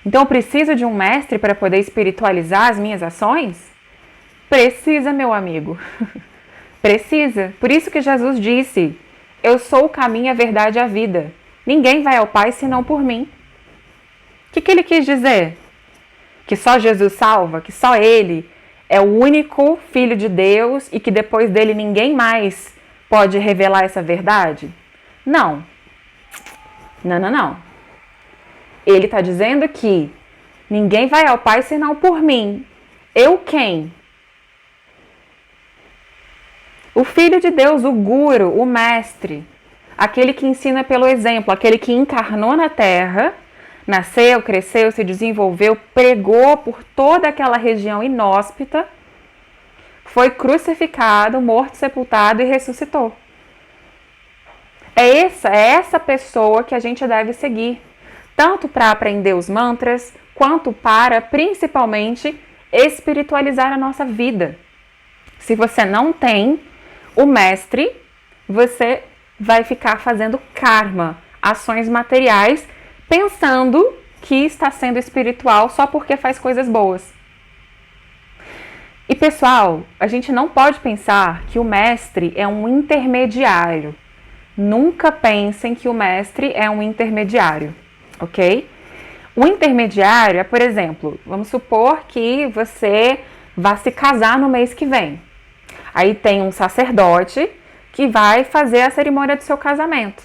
Então, eu preciso de um mestre para poder espiritualizar as minhas ações? Precisa, meu amigo. Precisa. Por isso que Jesus disse: eu sou o caminho, a verdade e a vida. Ninguém vai ao Pai senão por mim. O que ele quis dizer? Que só Jesus salva? Que só Ele é o único Filho de Deus e que depois dele ninguém mais pode revelar essa verdade? Não. Não. Ele está dizendo que ninguém vai ao Pai senão por mim. Eu quem? O Filho de Deus, o Guru, o Mestre. Aquele que ensina pelo exemplo, aquele que encarnou na Terra, nasceu, cresceu, se desenvolveu, pregou por toda aquela região inóspita, foi crucificado, morto, sepultado e ressuscitou. É essa pessoa que a gente deve seguir, tanto para aprender os mantras, quanto para, principalmente, espiritualizar a nossa vida. Se você não tem o mestre, você vai ficar fazendo karma, ações materiais, pensando que está sendo espiritual só porque faz coisas boas. E pessoal, a gente não pode pensar que o mestre é um intermediário. Nunca pensem que o mestre é um intermediário, ok? O intermediário é, por exemplo, vamos supor que você vá se casar no mês que vem. Aí tem um sacerdote que vai fazer a cerimônia do seu casamento.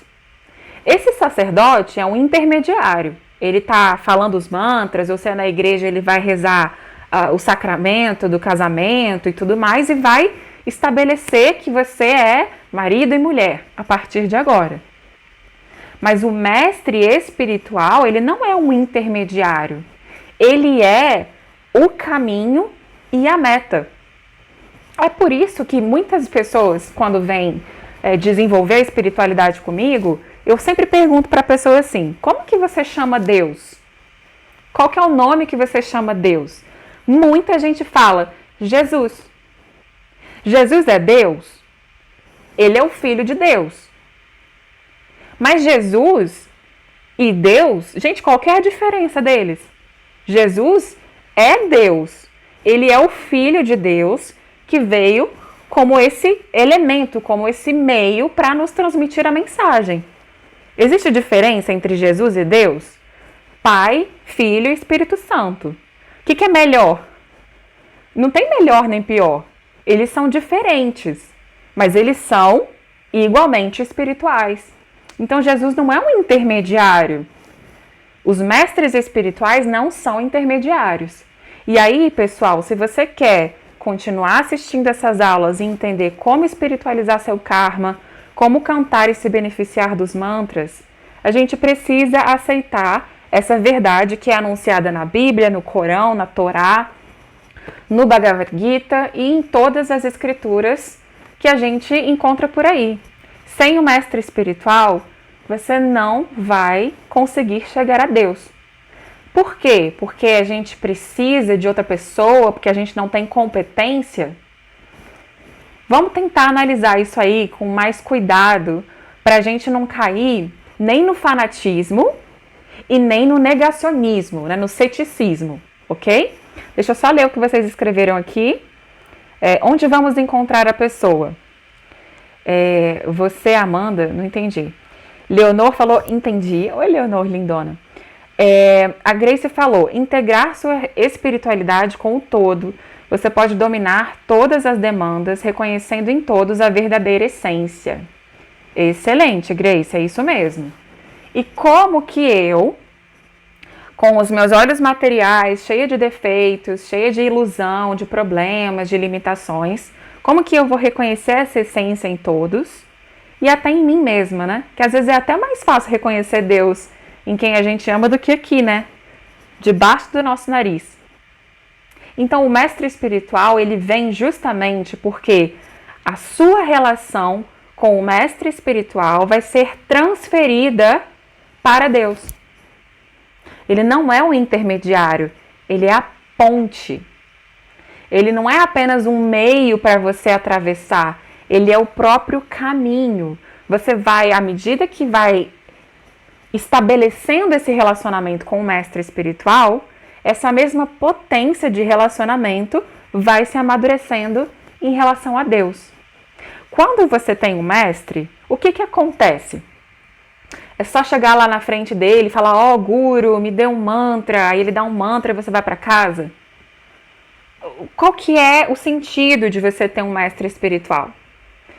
Esse sacerdote é um intermediário. Ele está falando os mantras, ou se é na igreja ele vai rezar o sacramento do casamento e tudo mais, e vai estabelecer que você é marido e mulher a partir de agora. Mas o mestre espiritual, ele não é um intermediário. Ele é o caminho e a meta. É por isso que muitas pessoas, quando vêm desenvolver a espiritualidade comigo, eu sempre pergunto para a pessoa assim: como que você chama Deus? Qual que é o nome que você chama Deus? Muita gente fala Jesus. Jesus é Deus? Ele é o Filho de Deus. Mas Jesus e Deus, gente, qual que é a diferença deles? Jesus é Deus. Ele é o Filho de Deus que veio como esse elemento, como esse meio para nos transmitir a mensagem. Existe diferença entre Jesus e Deus? Pai, Filho e Espírito Santo. O que é melhor? Não tem melhor nem pior. Eles são diferentes, mas eles são igualmente espirituais. Então Jesus não é um intermediário. Os mestres espirituais não são intermediários. E aí, pessoal, se você quer continuar assistindo essas aulas e entender como espiritualizar seu karma, como cantar e se beneficiar dos mantras, a gente precisa aceitar essa verdade que é anunciada na Bíblia, no Corão, na Torá, no Bhagavad Gita e em todas as escrituras que a gente encontra por aí. Sem o mestre espiritual, você não vai conseguir chegar a Deus. Por quê? Porque a gente precisa de outra pessoa, porque a gente não tem competência? Vamos tentar analisar isso aí com mais cuidado, para a gente não cair nem no fanatismo e nem no negacionismo, né, no ceticismo, ok? Deixa eu só ler o que vocês escreveram aqui. Onde vamos encontrar a pessoa? Você, Amanda, não entendi. Leonor falou, entendi. Oi, Leonor, lindona. A Grace falou, integrar sua espiritualidade com o todo. Você pode dominar todas as demandas, reconhecendo em todos a verdadeira essência. Excelente, Grace, é isso mesmo. E como que eu, com os meus olhos materiais, cheia de defeitos, cheia de ilusão, de problemas, de limitações, como que eu vou reconhecer essa essência em todos e até em mim mesma, né? Que às vezes é até mais fácil reconhecer Deus em quem a gente ama do que aqui, né? Debaixo do nosso nariz. Então o mestre espiritual, ele vem justamente porque a sua relação com o mestre espiritual vai ser transferida para Deus. Ele não é o intermediário, ele é a ponte. Ele não é apenas um meio para você atravessar, ele é o próprio caminho. Você vai, à medida que vai estabelecendo esse relacionamento com o mestre espiritual, essa mesma potência de relacionamento vai se amadurecendo em relação a Deus. Quando você tem um mestre, o que acontece? É só chegar lá na frente dele e falar, ó, guru, me dê um mantra, aí ele dá um mantra e você vai para casa? Qual que é o sentido de você ter um mestre espiritual?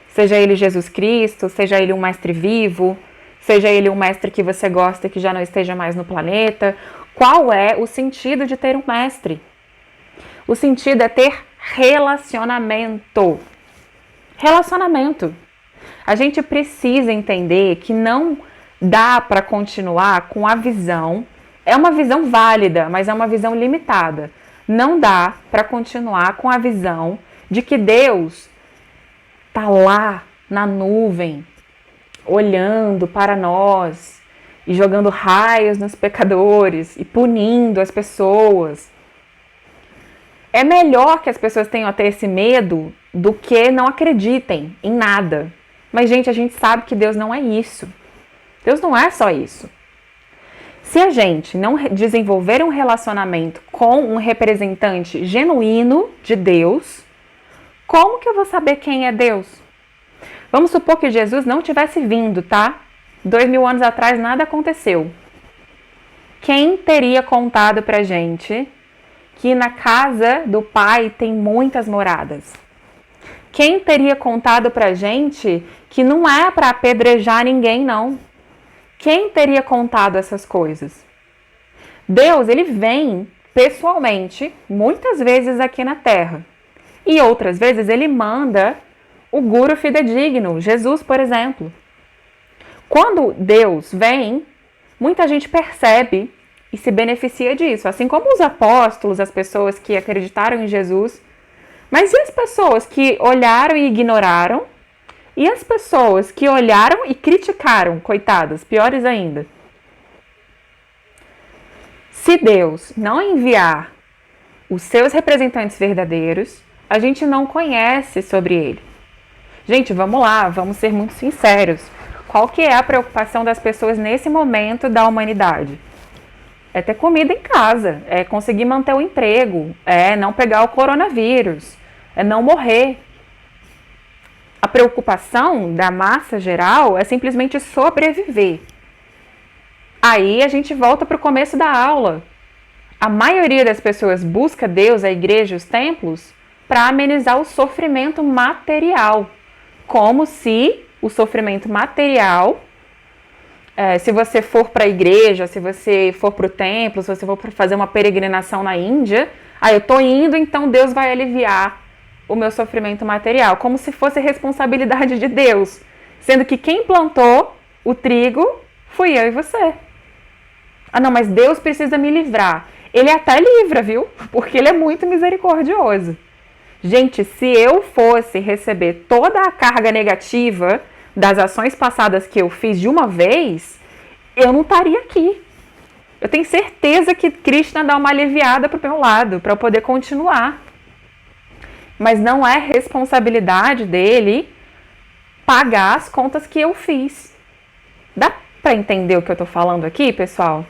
Seja ele Jesus Cristo, seja ele um mestre vivo, seja ele um mestre que você gosta e que já não esteja mais no planeta. Qual é o sentido de ter um mestre? O sentido é ter relacionamento. Relacionamento. A gente precisa entender que não dá para continuar com a visão, é uma visão válida, mas é uma visão limitada. Não dá para continuar com a visão de que Deus está lá na nuvem, olhando para nós e jogando raios nos pecadores e punindo as pessoas. É melhor que as pessoas tenham até esse medo do que não acreditem em nada. Mas, gente, a gente sabe que Deus não é isso. Deus não é só isso. Se a gente não desenvolver um relacionamento com um representante genuíno de Deus, como que eu vou saber quem é Deus? Vamos supor que Jesus não tivesse vindo, tá? 2000 anos atrás nada aconteceu. Quem teria contado pra gente que na casa do Pai tem muitas moradas? Quem teria contado pra gente que não é para apedrejar ninguém, não? Quem teria contado essas coisas? Deus, ele vem pessoalmente, muitas vezes aqui na Terra. E outras vezes ele manda o guru fidedigno, Jesus, por exemplo. Quando Deus vem, muita gente percebe e se beneficia disso. Assim como os apóstolos, as pessoas que acreditaram em Jesus. Mas e as pessoas que olharam e ignoraram? E as pessoas que olharam e criticaram, coitadas, piores ainda. Se Deus não enviar os seus representantes verdadeiros, a gente não conhece sobre ele. Gente, vamos lá, vamos ser muito sinceros. Qual que é a preocupação das pessoas nesse momento da humanidade? É ter comida em casa, é conseguir manter o emprego, é não pegar o coronavírus, é não morrer. A preocupação da massa geral é simplesmente sobreviver. Aí a gente volta para o começo da aula. A maioria das pessoas busca Deus, a igreja, os templos, para amenizar o sofrimento material. Como se o sofrimento material, se você for para a igreja, se você for para o templo, se você for fazer uma peregrinação na Índia, eu estou indo, então Deus vai aliviar o meu sofrimento material, como se fosse responsabilidade de Deus, sendo que quem plantou o trigo fui eu e você. Não, mas Deus precisa me livrar. Ele até livra, viu? Porque ele é muito misericordioso. Gente, se eu fosse receber toda a carga negativa das ações passadas que eu fiz de uma vez, eu não estaria aqui. Eu tenho certeza que Krishna dá uma aliviada pro meu lado, para eu poder continuar. Mas não é responsabilidade dele pagar as contas que eu fiz. Dá para entender o que eu estou falando aqui, pessoal?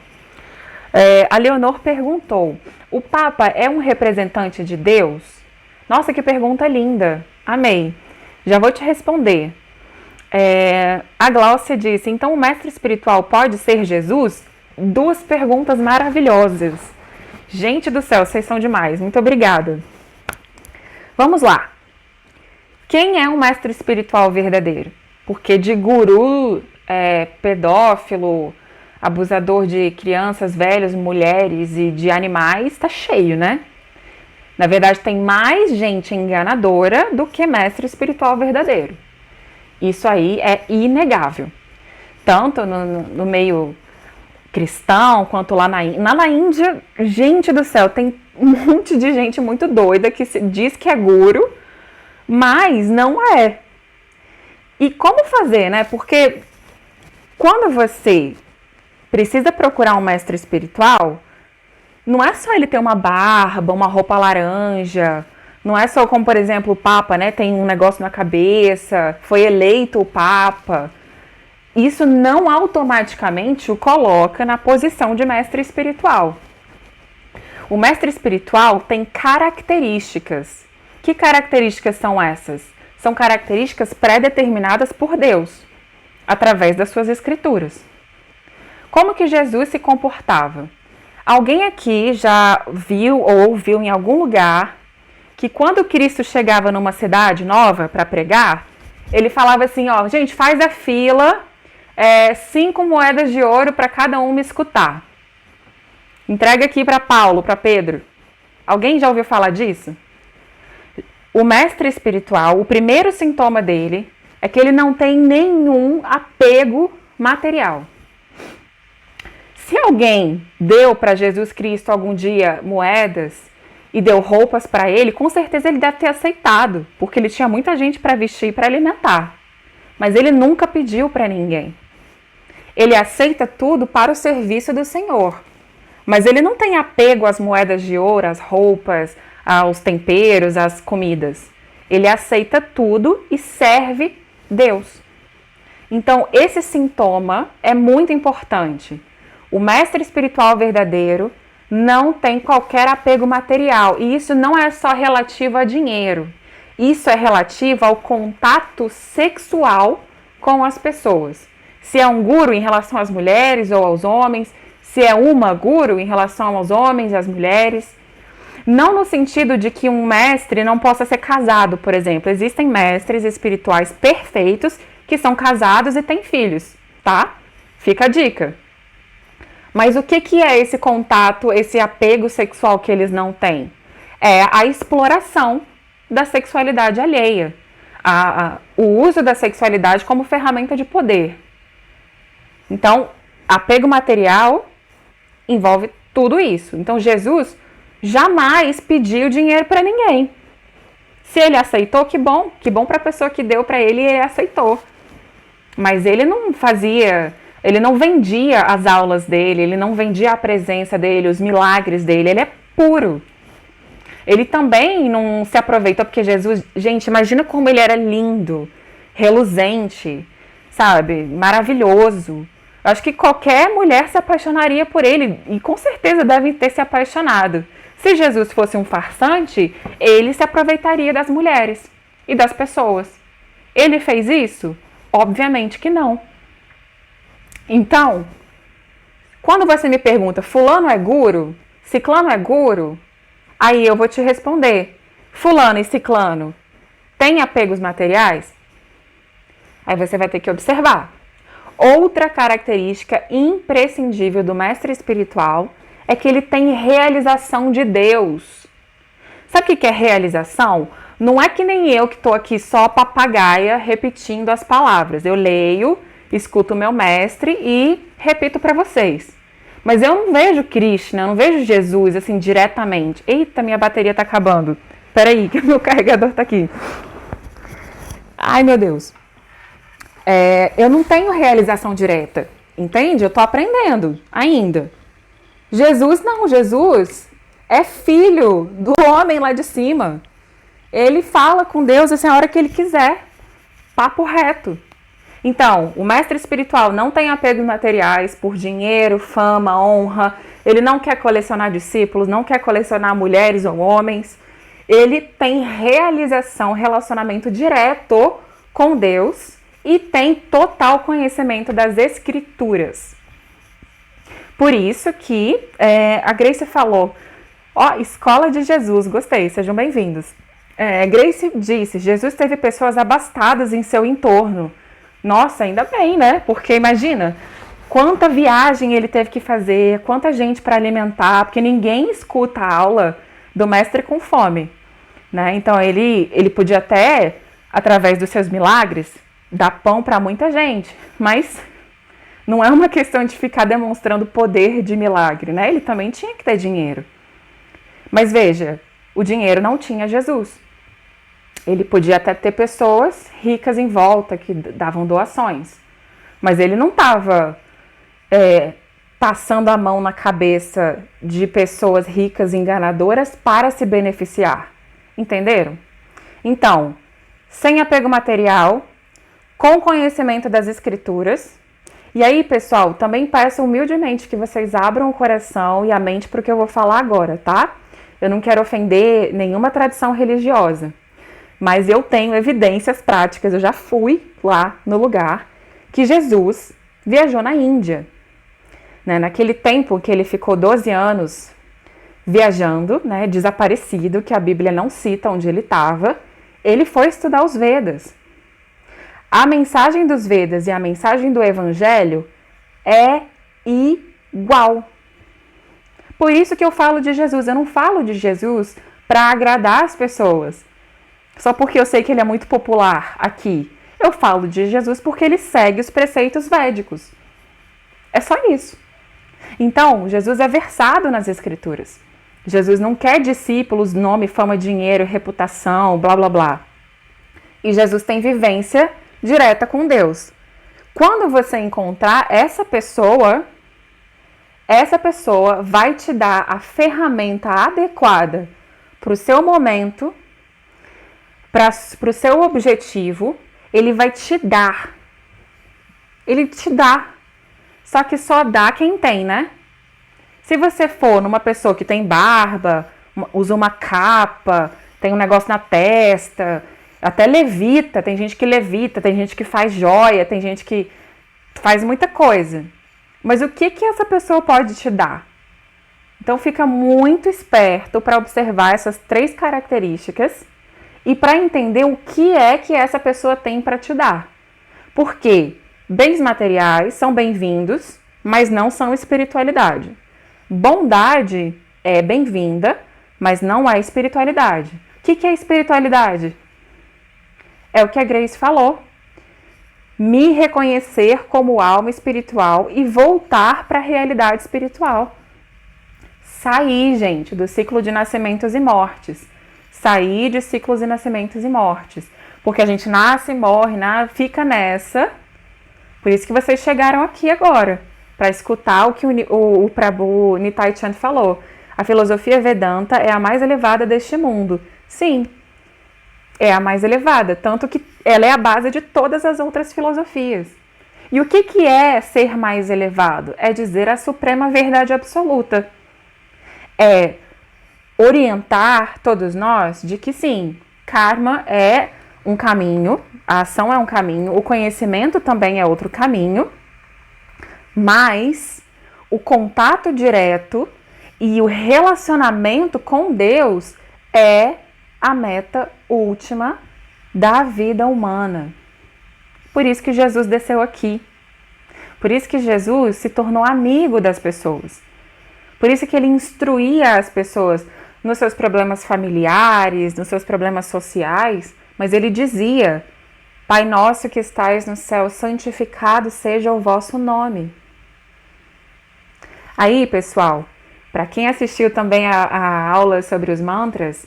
A Leonor perguntou, o Papa é um representante de Deus? Nossa, que pergunta linda. Amei. Já vou te responder. A Gláucia disse, então o mestre espiritual pode ser Jesus? Duas perguntas maravilhosas. Gente do céu, vocês são demais. Muito obrigada. Vamos lá. Quem é um mestre espiritual verdadeiro? Porque de guru, pedófilo, abusador de crianças, velhos, mulheres e de animais, tá cheio, né? Na verdade, tem mais gente enganadora do que mestre espiritual verdadeiro. Isso aí é inegável. Tanto no meio cristão, quanto lá na Índia. Na Índia, gente do céu, tem um monte de gente muito doida que diz que é guru, mas não é. E como fazer, né? Porque quando você precisa procurar um mestre espiritual, não é só ele ter uma barba, uma roupa laranja, não é só como, por exemplo, o Papa, né? Tem um negócio na cabeça, foi eleito o Papa. Isso não automaticamente o coloca na posição de mestre espiritual. O mestre espiritual tem características. Que características são essas? São características pré-determinadas por Deus, através das suas escrituras. Como que Jesus se comportava? Alguém aqui já viu ou ouviu em algum lugar que quando Cristo chegava numa cidade nova para pregar, ele falava assim, ó, gente, faz a fila, 5 moedas de ouro para cada um me escutar. Entrega aqui para Paulo, para Pedro. Alguém já ouviu falar disso? O mestre espiritual, o primeiro sintoma dele é que ele não tem nenhum apego material. Se alguém deu para Jesus Cristo algum dia moedas e deu roupas para ele, com certeza ele deve ter aceitado, porque ele tinha muita gente para vestir e para alimentar. Mas ele nunca pediu para ninguém. Ele aceita tudo para o serviço do Senhor. Mas ele não tem apego às moedas de ouro, às roupas, aos temperos, às comidas. Ele aceita tudo e serve Deus. Então, esse sintoma é muito importante. O mestre espiritual verdadeiro não tem qualquer apego material. E isso não é só relativo a dinheiro. Isso é relativo ao contato sexual com as pessoas. Se é um guru em relação às mulheres ou aos homens, se é uma guru em relação aos homens e às mulheres. Não no sentido de que um mestre não possa ser casado, por exemplo. Existem mestres espirituais perfeitos que são casados e têm filhos, tá? Fica a dica. Mas o que é esse contato, esse apego sexual que eles não têm? É a exploração da sexualidade alheia. O uso da sexualidade como ferramenta de poder. Então, apego material envolve tudo isso. Então, Jesus jamais pediu dinheiro para ninguém. Se ele aceitou, que bom para a pessoa que deu para ele e ele aceitou. Mas ele não fazia, ele não vendia as aulas dele, ele não vendia a presença dele, os milagres dele, ele é puro. Ele também não se aproveitou, porque Jesus, gente, imagina como ele era lindo, reluzente, sabe, maravilhoso. Eu acho que qualquer mulher se apaixonaria por ele, e com certeza deve ter se apaixonado. Se Jesus fosse um farsante, ele se aproveitaria das mulheres e das pessoas. Ele fez isso? Obviamente que não. Então, quando você me pergunta, fulano é guru? Ciclano é guru? Aí eu vou te responder, fulano e ciclano têm apegos materiais? Aí você vai ter que observar. Outra característica imprescindível do mestre espiritual é que ele tem realização de Deus. Sabe o que é realização? Não é que nem eu que estou aqui só papagaia repetindo as palavras. Eu leio, escuto o meu mestre e repito para vocês. Mas eu não vejo Krishna, eu não vejo Jesus assim diretamente. Eita, minha bateria está acabando. Peraí, que o meu carregador está aqui. Ai, meu Deus. Eu não tenho realização direta, entende? Eu estou aprendendo ainda. Jesus não, Jesus é filho do homem lá de cima. Ele fala com Deus assim, a hora que ele quiser. Papo reto. Então, o mestre espiritual não tem apegos materiais por dinheiro, fama, honra. Ele não quer colecionar discípulos, não quer colecionar mulheres ou homens. Ele tem realização, relacionamento direto com Deus e tem total conhecimento das escrituras. Por isso que a Grace falou, Escola de Jesus, gostei, sejam bem-vindos. Grace disse, Jesus teve pessoas abastadas em seu entorno, Nossa, ainda bem, né? Porque imagina quanta viagem ele teve que fazer, quanta gente para alimentar, porque ninguém escuta a aula do mestre com fome, né? Então ele podia até, através dos seus milagres, dar pão para muita gente, mas não é uma questão de ficar demonstrando poder de milagre, né? Ele também tinha que ter dinheiro. Mas veja, o dinheiro não tinha Jesus. Ele podia até ter pessoas ricas em volta que davam doações, mas ele não estava passando a mão na cabeça de pessoas ricas enganadoras para se beneficiar. Entenderam? Então, sem apego material, com conhecimento das escrituras. E aí, pessoal, também peço humildemente que vocês abram o coração e a mente para o que eu vou falar agora, tá? Eu não quero ofender nenhuma tradição religiosa, mas eu tenho evidências práticas, eu já fui lá no lugar que Jesus viajou na Índia. Né? Naquele tempo que ele ficou 12 anos viajando, né, desaparecido, que a Bíblia não cita onde ele estava, ele foi estudar os Vedas. A mensagem dos Vedas e a mensagem do Evangelho é igual. Por isso que eu falo de Jesus. Eu não falo de Jesus para agradar as pessoas, só porque eu sei que ele é muito popular aqui. Eu falo de Jesus porque ele segue os preceitos védicos. É só isso. Então, Jesus é versado nas Escrituras. Jesus não quer discípulos, nome, fama, dinheiro, reputação, blá, blá, blá. E Jesus tem vivência direta com Deus. Quando você encontrar essa pessoa vai te dar a ferramenta adequada para o seu momento, para o seu objetivo. Ele vai te dar. Ele te dá. Só que só dá quem tem, né? Se você for numa pessoa que tem barba, usa uma capa, tem um negócio na testa, até levita, tem gente que levita, tem gente que faz joia, tem gente que faz muita coisa. Mas o que essa pessoa pode te dar? Então fica muito esperto para observar essas 3 características e para entender o que é que essa pessoa tem para te dar. Porque bens materiais são bem-vindos, mas não são espiritualidade. Bondade é bem-vinda, mas não é espiritualidade. O que é espiritualidade? É o que a Grace falou. Me reconhecer como alma espiritual e voltar para a realidade espiritual. Sair, gente, do ciclo de nascimentos e mortes. Sair de ciclos de nascimentos e mortes. Porque a gente nasce, morre, fica nessa. Por isso que vocês chegaram aqui agora, para escutar o que o Prabhu Nitai Chand falou. A filosofia Vedanta é a mais elevada deste mundo. Sim, é a mais elevada, tanto que ela é a base de todas as outras filosofias. E o que é ser mais elevado? É dizer a suprema verdade absoluta. É orientar todos nós de que sim, karma é um caminho, a ação é um caminho, o conhecimento também é outro caminho, mas o contato direto e o relacionamento com Deus é a meta última da vida humana. Por isso que Jesus desceu aqui. Por isso que Jesus se tornou amigo das pessoas. Por isso que ele instruía as pessoas nos seus problemas familiares, nos seus problemas sociais, mas ele dizia: Pai nosso que estais no céu, santificado seja o vosso nome. Aí, pessoal, para quem assistiu também a aula sobre os mantras,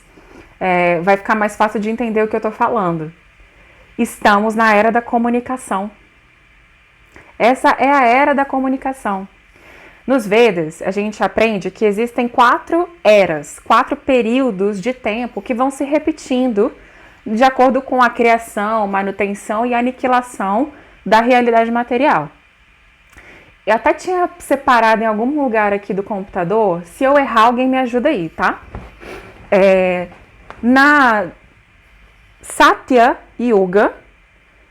vai ficar mais fácil de entender o que eu estou falando. Estamos na era da comunicação. Essa é a era da comunicação. Nos Vedas, a gente aprende que existem 4 eras, 4 períodos de tempo que vão se repetindo de acordo com a criação, manutenção e aniquilação da realidade material. Eu até tinha separado em algum lugar aqui do computador. Se eu errar, alguém me ajuda aí, tá? Na Satya Yuga,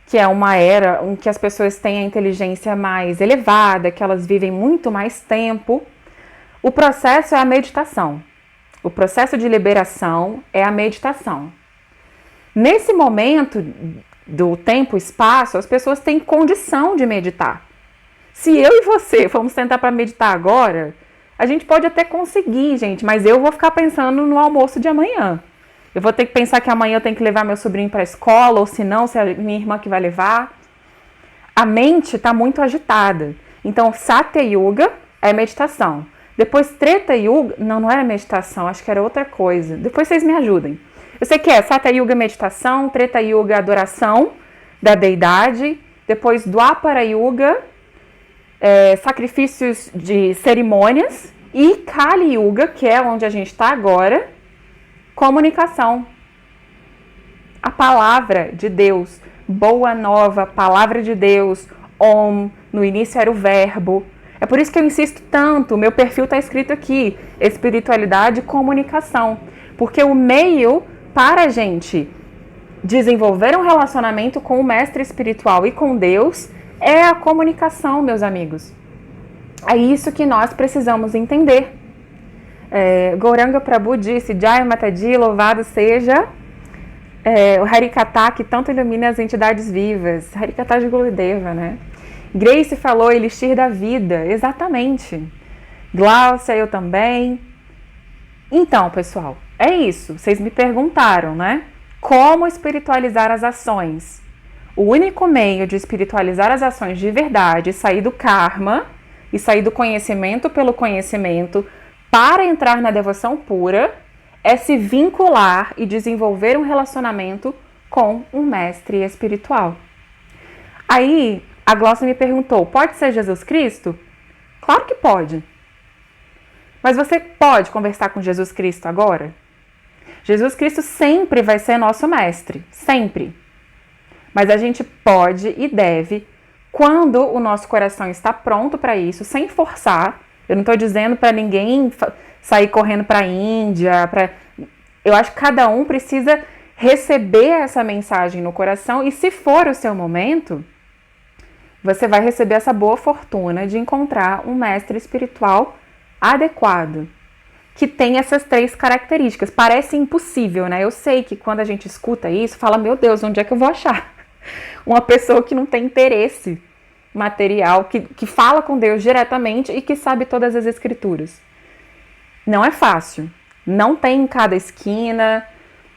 que é uma era em que as pessoas têm a inteligência mais elevada, que elas vivem muito mais tempo, o processo é a meditação. O processo de liberação é a meditação. Nesse momento do tempo e espaço, as pessoas têm condição de meditar. Se eu e você vamos sentar para meditar agora, a gente pode até conseguir, gente, mas eu vou ficar pensando no almoço de amanhã. Eu vou ter que pensar que amanhã eu tenho que levar meu sobrinho para a escola, ou se não, se é a minha irmã que vai levar. A mente está muito agitada. Então, Satya Yuga é meditação. Depois, Treta Yuga, não era meditação, acho que era outra coisa. Depois vocês me ajudem. Eu sei que é Satya Yuga meditação, Treta Yuga adoração da deidade, depois Dwapara Yuga, sacrifícios de cerimônias, e Kali Yuga, que é onde a gente está agora, comunicação. A palavra de Deus, boa nova, palavra de Deus, Om, no início era o verbo. É por isso que eu insisto tanto, meu perfil está escrito aqui, espiritualidade e comunicação. Porque o meio para a gente desenvolver um relacionamento com o mestre espiritual e com Deus é a comunicação, meus amigos. É isso que nós precisamos entender. Gauranga Prabhu disse, Jai Mataji, louvado seja o Harikata, que tanto ilumina as entidades vivas. Harikata de Gurudeva, né? Grace falou, elixir da vida, exatamente. Glaucia, eu também. Então, pessoal, é isso. Vocês me perguntaram, né? Como espiritualizar as ações? O único meio de espiritualizar as ações de verdade, sair do karma e sair do conhecimento pelo conhecimento para entrar na devoção pura, é se vincular e desenvolver um relacionamento com um mestre espiritual. Aí, a Glaucia me perguntou, pode ser Jesus Cristo? Claro que pode. Mas você pode conversar com Jesus Cristo agora? Jesus Cristo sempre vai ser nosso mestre, sempre. Mas a gente pode e deve, quando o nosso coração está pronto para isso, sem forçar. Eu não estou dizendo para ninguém sair correndo para a Índia. Eu acho que cada um precisa receber essa mensagem no coração e, se for o seu momento, você vai receber essa boa fortuna de encontrar um mestre espiritual adequado, que tem essas 3 características. Parece impossível, né? Eu sei que quando a gente escuta isso, fala, meu Deus, onde é que eu vou achar uma pessoa que não tem interesse material, que fala com Deus diretamente e que sabe todas as escrituras? Não é fácil. Não tem em cada esquina,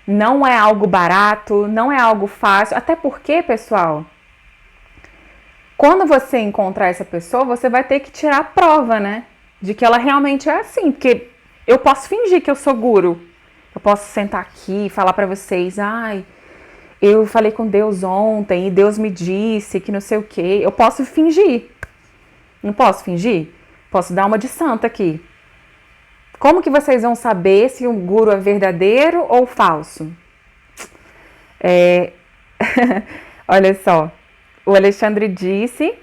não é algo barato, não é algo fácil. Até porque, pessoal, quando você encontrar essa pessoa, você vai ter que tirar a prova, né? De que ela realmente é assim. Porque eu posso fingir que eu sou guru. Eu posso sentar aqui e falar pra vocês, eu falei com Deus ontem e Deus me disse que não sei o quê. Eu posso fingir. Não posso fingir? Posso dar uma de santa aqui. Como que vocês vão saber se um guru é verdadeiro ou falso? Olha só. O Alexandre disse,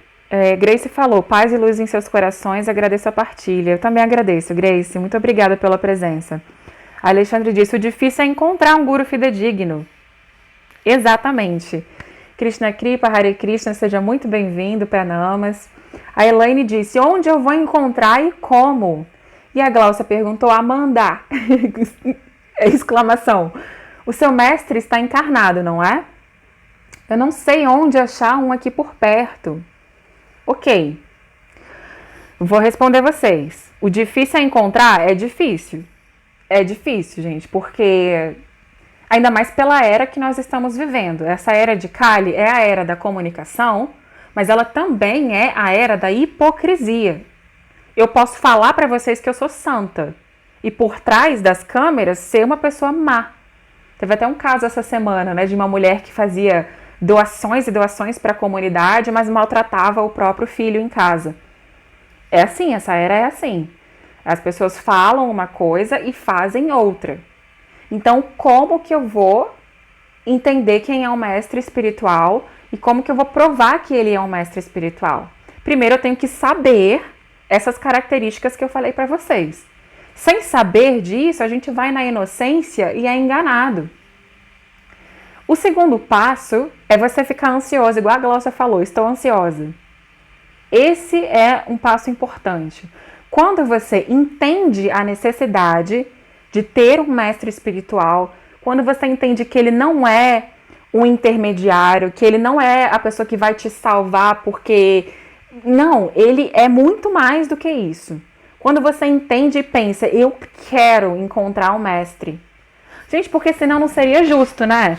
Grace falou, paz e luz em seus corações, agradeço a partilha. Eu também agradeço, Grace, muito obrigada pela presença. Alexandre disse, o difícil é encontrar um guru fidedigno. Exatamente. Krishna Kripa, Hare Krishna, seja muito bem-vindo, Pranamas. A Elaine disse, onde eu vou encontrar e como? E a Glaucia perguntou, Amanda, exclamação, o seu mestre está encarnado, não é? Eu não sei onde achar um aqui por perto. Ok. Vou responder vocês. O difícil é encontrar? É difícil. É difícil, gente, porque ainda mais pela era que nós estamos vivendo. Essa era de Kali é a era da comunicação, mas ela também é a era da hipocrisia. Eu posso falar para vocês que eu sou santa e por trás das câmeras ser uma pessoa má. Teve até um caso essa semana, né, de uma mulher que fazia doações e doações para a comunidade, mas maltratava o próprio filho em casa. É assim, essa era é assim. As pessoas falam uma coisa e fazem outra. Então, como que eu vou entender quem é um mestre espiritual e como que eu vou provar que ele é um mestre espiritual? Primeiro, eu tenho que saber essas características que eu falei para vocês. Sem saber disso, a gente vai na inocência e é enganado. O segundo passo é você ficar ansioso, igual a Glaucia falou, estou ansiosa. Esse é um passo importante. Quando você entende a necessidade de ter um mestre espiritual, quando você entende que ele não é um intermediário, que ele não é a pessoa que vai te salvar porque... Não, ele é muito mais do que isso. Quando você entende e pensa, eu quero encontrar o mestre. Gente, porque senão não seria justo, né?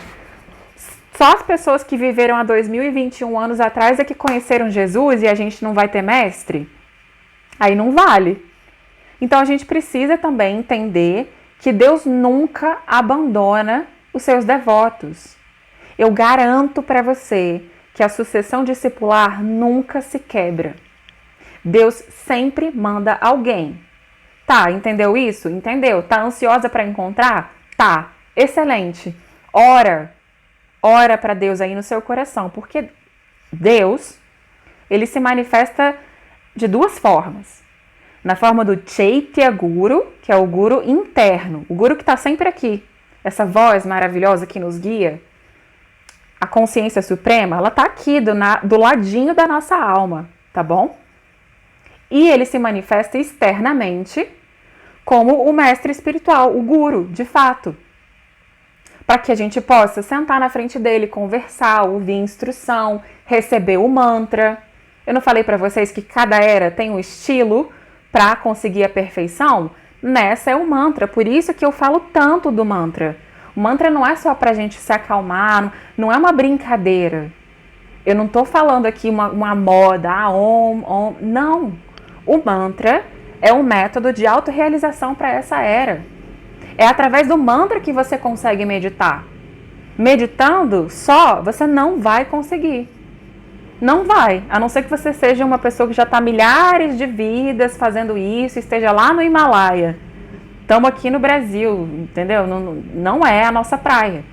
Só as pessoas que viveram há 2021 anos atrás é que conheceram Jesus e a gente não vai ter mestre? Aí não vale. Então a gente precisa também entender que Deus nunca abandona os seus devotos. Eu garanto para você que a sucessão discipular nunca se quebra. Deus sempre manda alguém. Tá, entendeu isso? Entendeu? Tá ansiosa para encontrar? Tá, excelente. Ora para Deus aí no seu coração, porque Deus, ele se manifesta de duas formas. Na forma do Chaitya Guru, que é o guru interno, o guru que está sempre aqui. Essa voz maravilhosa que nos guia, a consciência suprema, ela está aqui do ladinho da nossa alma, tá bom? E ele se manifesta externamente como o mestre espiritual, o guru, de fato. Para que a gente possa sentar na frente dele, conversar, ouvir instrução, receber o mantra. Eu não falei para vocês que cada era tem um estilo para conseguir a perfeição? Nessa é o mantra, por isso que eu falo tanto do mantra. O mantra não é só para a gente se acalmar, não é uma brincadeira. Eu não estou falando aqui uma moda, om. Não. O mantra é um método de autorrealização para essa era. É através do mantra que você consegue meditar. Meditando só, você não vai conseguir. Não vai, a não ser que você seja uma pessoa que já está milhares de vidas fazendo isso, esteja lá no Himalaia. Estamos aqui no Brasil, entendeu? Não é a nossa praia.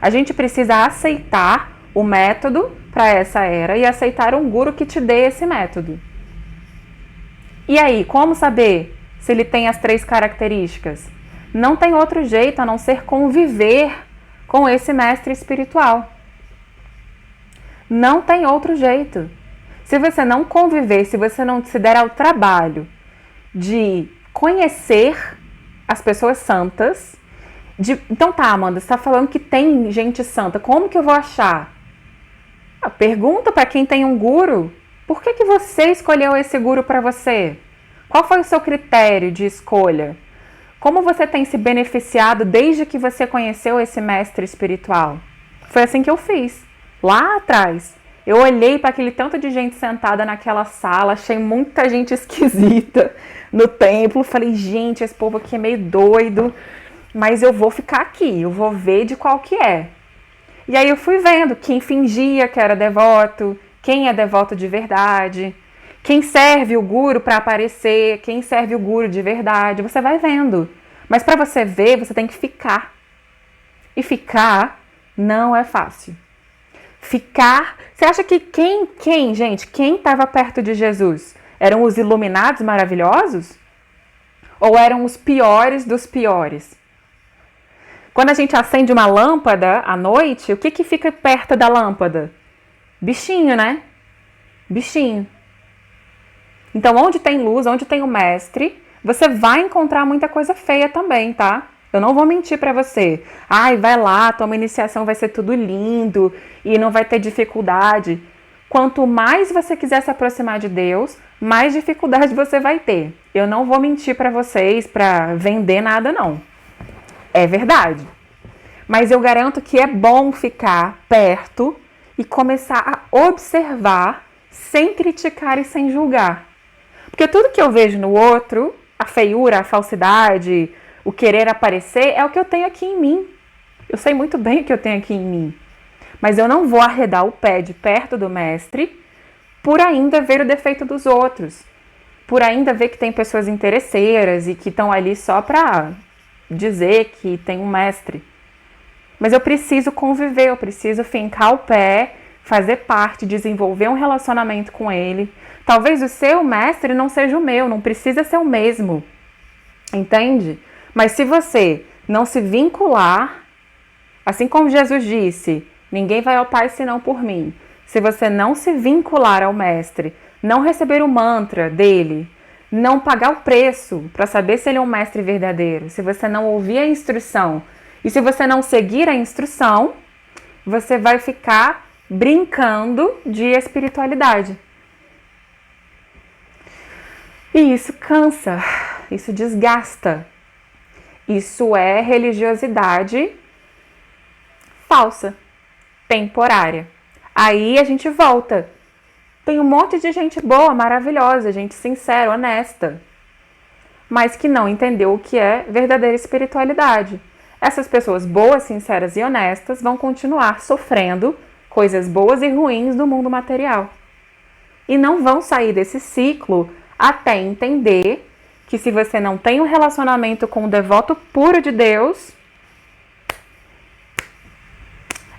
A gente precisa aceitar o método para essa era e aceitar um guru que te dê esse método. E aí, como saber se ele tem as 3 características? Não tem outro jeito a não ser conviver com esse mestre espiritual. Não tem outro jeito. Se você não conviver, se você não se der ao trabalho de conhecer as pessoas santas, então tá, Amanda, você está falando que tem gente santa, como que eu vou achar? Pergunta para quem tem um guru, por que você escolheu esse guru para você? Qual foi o seu critério de escolha? Como você tem se beneficiado desde que você conheceu esse mestre espiritual? Foi assim que eu fiz. Lá atrás, eu olhei para aquele tanto de gente sentada naquela sala, achei muita gente esquisita no templo, falei, gente, esse povo aqui é meio doido, mas eu vou ficar aqui, eu vou ver de qual que é. E aí eu fui vendo quem fingia que era devoto, quem é devoto de verdade, quem serve o guru para aparecer, quem serve o guru de verdade, você vai vendo. Mas para você ver, você tem que ficar. E ficar não é fácil. Ficar... Você acha que quem estava perto de Jesus? Eram os iluminados maravilhosos? Ou eram os piores dos piores? Quando a gente acende uma lâmpada à noite, o que fica perto da lâmpada? Bichinho, né? Bichinho. Então, onde tem luz, onde tem o mestre, você vai encontrar muita coisa feia também, tá? Eu não vou mentir pra você. Ai, vai lá, tua iniciação vai ser tudo lindo e não vai ter dificuldade. Quanto mais você quiser se aproximar de Deus, mais dificuldade você vai ter. Eu não vou mentir pra vocês pra vender nada, não. É verdade. Mas eu garanto que é bom ficar perto e começar a observar sem criticar e sem julgar. Porque tudo que eu vejo no outro, a feiura, a falsidade, o querer aparecer, é o que eu tenho aqui em mim. Eu sei muito bem o que eu tenho aqui em mim. Mas eu não vou arredar o pé de perto do mestre por ainda ver o defeito dos outros. Por ainda ver que tem pessoas interesseiras e que estão ali só para dizer que tem um mestre. Mas eu preciso conviver, eu preciso fincar o pé, fazer parte, desenvolver um relacionamento com ele. Talvez o seu mestre não seja o meu, não precisa ser o mesmo. Entende? Mas se você não se vincular, assim como Jesus disse, ninguém vai ao Pai senão por mim. Se você não se vincular ao mestre, não receber o mantra dele, não pagar o preço para saber se ele é um mestre verdadeiro, se você não ouvir a instrução e se você não seguir a instrução, você vai ficar brincando de espiritualidade. E isso cansa, isso desgasta. Isso é religiosidade falsa, temporária. Aí a gente volta. Tem um monte de gente boa, maravilhosa, gente sincera, honesta, mas que não entendeu o que é verdadeira espiritualidade. Essas pessoas boas, sinceras e honestas vão continuar sofrendo coisas boas e ruins do mundo material. E não vão sair desse ciclo até entender que se você não tem um relacionamento com o devoto puro de Deus,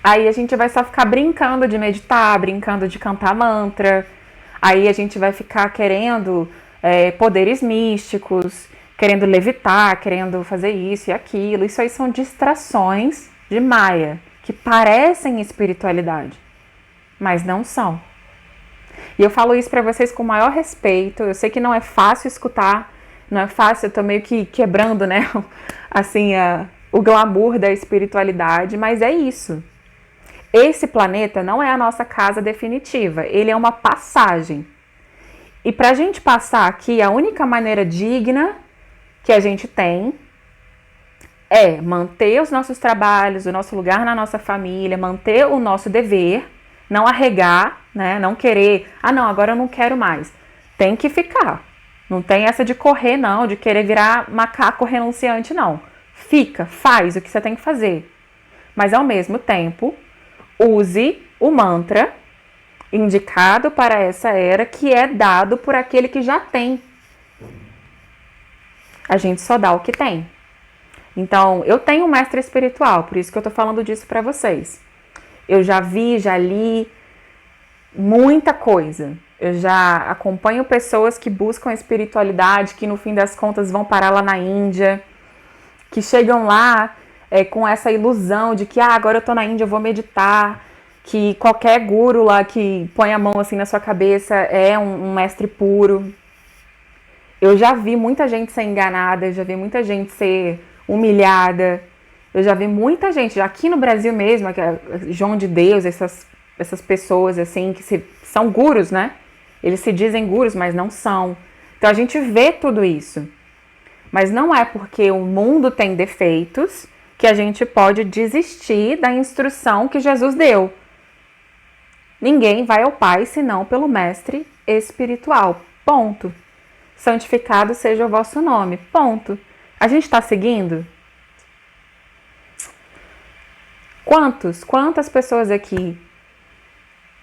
aí a gente vai só ficar brincando de meditar, brincando de cantar mantra. Aí a gente vai ficar querendo poderes místicos, querendo levitar, querendo fazer isso e aquilo. Isso aí são distrações de Maya, que parecem espiritualidade, mas não são. E eu falo isso para vocês com o maior respeito. Eu sei que não é fácil escutar, não é fácil, eu tô meio que quebrando, né, assim, o glamour da espiritualidade, mas é isso. Esse planeta não é a nossa casa definitiva, ele é uma passagem. E pra gente passar aqui, a única maneira digna que a gente tem é manter os nossos trabalhos, o nosso lugar na nossa família, manter o nosso dever, não arregar, né? Não querer, não, agora eu não quero mais. Tem que ficar. Não tem essa de correr, não, de querer virar macaco renunciante, não. Fica, faz o que você tem que fazer. Mas ao mesmo tempo, use o mantra indicado para essa era, que é dado por aquele que já tem. A gente só dá o que tem. Então, eu tenho um mestre espiritual, por isso que eu tô falando disso para vocês. Eu já vi, já li muita coisa. Eu já acompanho pessoas que buscam espiritualidade, que no fim das contas vão parar lá na Índia, que chegam lá com essa ilusão de que agora eu tô na Índia, eu vou meditar, que qualquer guru lá que põe a mão assim na sua cabeça é um mestre puro. Eu já vi muita gente ser enganada, eu já vi muita gente ser humilhada, eu já vi muita gente, aqui no Brasil mesmo, João de Deus, essas pessoas assim, que são gurus, né? Eles se dizem gurus, mas não são. Então a gente vê tudo isso. Mas não é porque o mundo tem defeitos que a gente pode desistir da instrução que Jesus deu. Ninguém vai ao Pai senão pelo mestre espiritual. Ponto. Santificado seja o vosso nome. Ponto. A gente está seguindo? Quantas pessoas aqui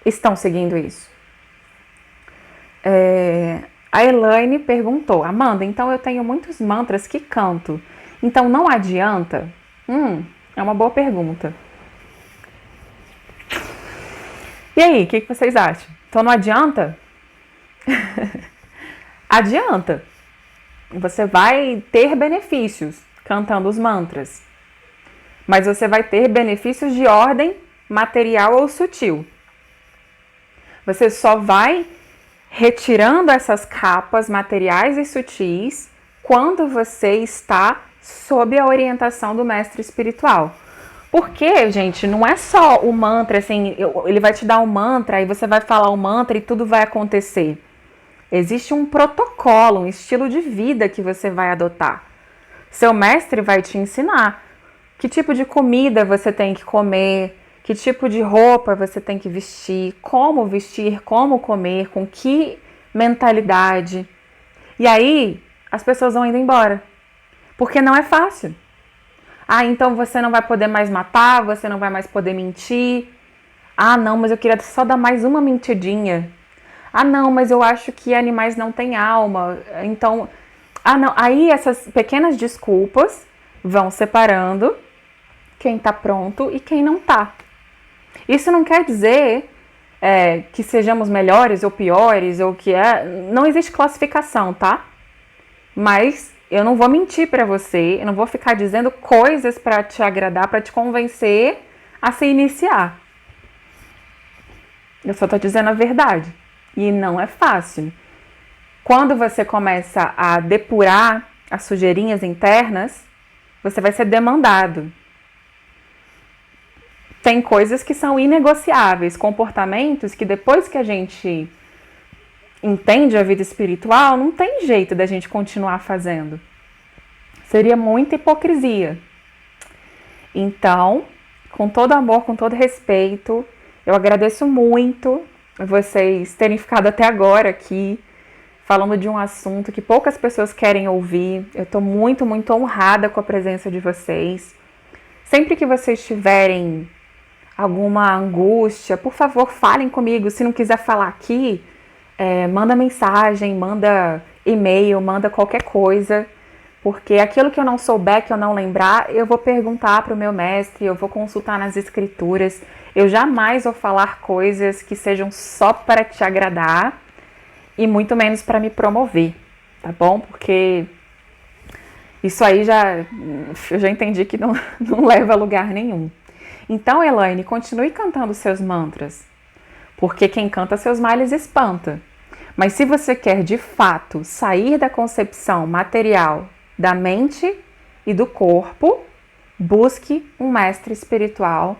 estão seguindo isso? A Elaine perguntou: Amanda, então eu tenho muitos mantras que canto, então não adianta? É uma boa pergunta. E aí, o que vocês acham? Então não adianta? Adianta. Você vai ter benefícios cantando os mantras, mas você vai ter benefícios de ordem material ou sutil. Você só vai retirando essas capas materiais e sutis quando você está sob a orientação do mestre espiritual. Porque, gente, não é só o mantra, assim, ele vai te dar um mantra e você vai falar o mantra e tudo vai acontecer. Existe um protocolo, um estilo de vida que você vai adotar. Seu mestre vai te ensinar que tipo de comida você tem que comer, que tipo de roupa você tem que vestir, como comer, com que mentalidade. E aí, as pessoas vão indo embora. Porque não é fácil. Então você não vai poder mais matar, você não vai mais poder mentir. Não, mas eu queria só dar mais uma mentidinha. Não, mas eu acho que animais não têm alma. Então, não. Aí essas pequenas desculpas vão separando quem tá pronto e quem não tá. Isso não quer dizer que sejamos melhores ou piores, ou que não existe classificação, tá? Mas eu não vou mentir pra você, eu não vou ficar dizendo coisas pra te agradar, pra te convencer a se iniciar. Eu só tô dizendo a verdade. E não é fácil. Quando você começa a depurar as sujeirinhas internas, você vai ser demandado. tem coisas que são inegociáveis, comportamentos que depois que a gente entende a vida espiritual, não tem jeito da gente continuar fazendo. Seria muita hipocrisia. Então, com todo amor, com todo respeito, eu agradeço muito vocês terem ficado até agora aqui, falando de um assunto que poucas pessoas querem ouvir. Eu estou muito, muito honrada com a presença de vocês. Sempre que vocês tiverem alguma angústia, por favor, falem comigo. Se não quiser falar aqui, manda mensagem, manda e-mail, manda qualquer coisa. Porque aquilo que eu não souber, que eu não lembrar, eu vou perguntar para o meu mestre, eu vou consultar nas escrituras. Eu jamais vou falar coisas que sejam só para te agradar e muito menos para me promover, tá bom? Porque isso aí eu já entendi que não leva a lugar nenhum. Então, Elaine, continue cantando seus mantras, porque quem canta seus males espanta. Mas se você quer de fato sair da concepção material da mente e do corpo, busque um mestre espiritual,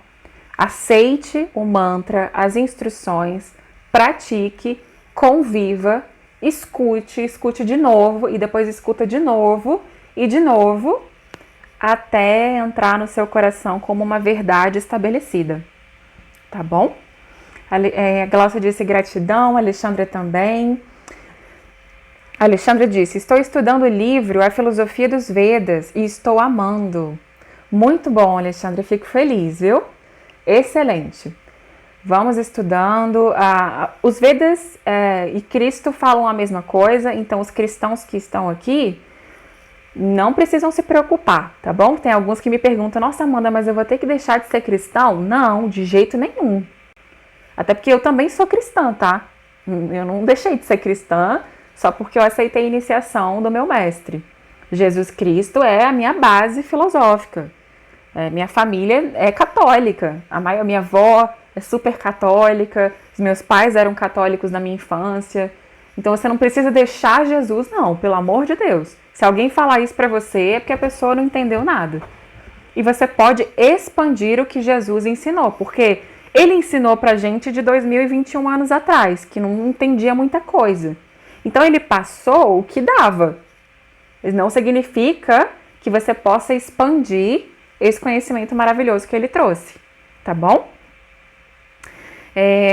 aceite o mantra, as instruções, pratique, conviva, escute de novo e depois escuta de novo e de novo até entrar no seu coração como uma verdade estabelecida, tá bom? A Glaucia disse gratidão, a Alexandra também. A Alexandra disse, estou estudando o livro A Filosofia dos Vedas e estou amando. Muito bom, Alexandra, fico feliz, viu? Excelente. Vamos estudando. Os Vedas e Cristo falam a mesma coisa, então os cristãos que estão aqui não precisam se preocupar, tá bom? Tem alguns que me perguntam, nossa, Amanda, mas eu vou ter que deixar de ser cristão? Não, de jeito nenhum. Até porque eu também sou cristã, tá? Eu não deixei de ser cristã só porque eu aceitei a iniciação do meu mestre. Jesus Cristo é a minha base filosófica. Minha família é católica. Minha avó é super católica. Os meus pais eram católicos na minha infância. Então você não precisa deixar Jesus, não, pelo amor de Deus. Se alguém falar isso pra você é porque a pessoa não entendeu nada. E você pode expandir o que Jesus ensinou, porque ele ensinou pra gente de 2021 anos atrás, que não entendia muita coisa. Então ele passou o que dava. Não significa que você possa expandir esse conhecimento maravilhoso que ele trouxe, tá bom?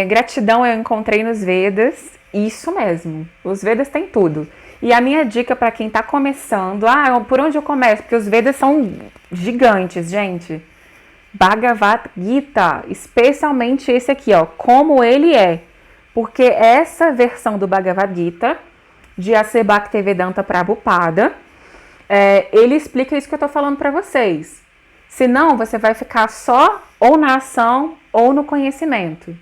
Gratidão eu encontrei nos Vedas, isso mesmo, os Vedas têm tudo. E a minha dica para quem tá começando, por onde eu começo? Porque os Vedas são gigantes, gente. Bhagavad Gita, especialmente esse aqui, ó, como ele é. Porque essa versão do Bhagavad Gita, de A.C. Bhaktivedanta Prabhupada, ele explica isso que eu tô falando para vocês. Senão, você vai ficar só ou na ação ou no conhecimento.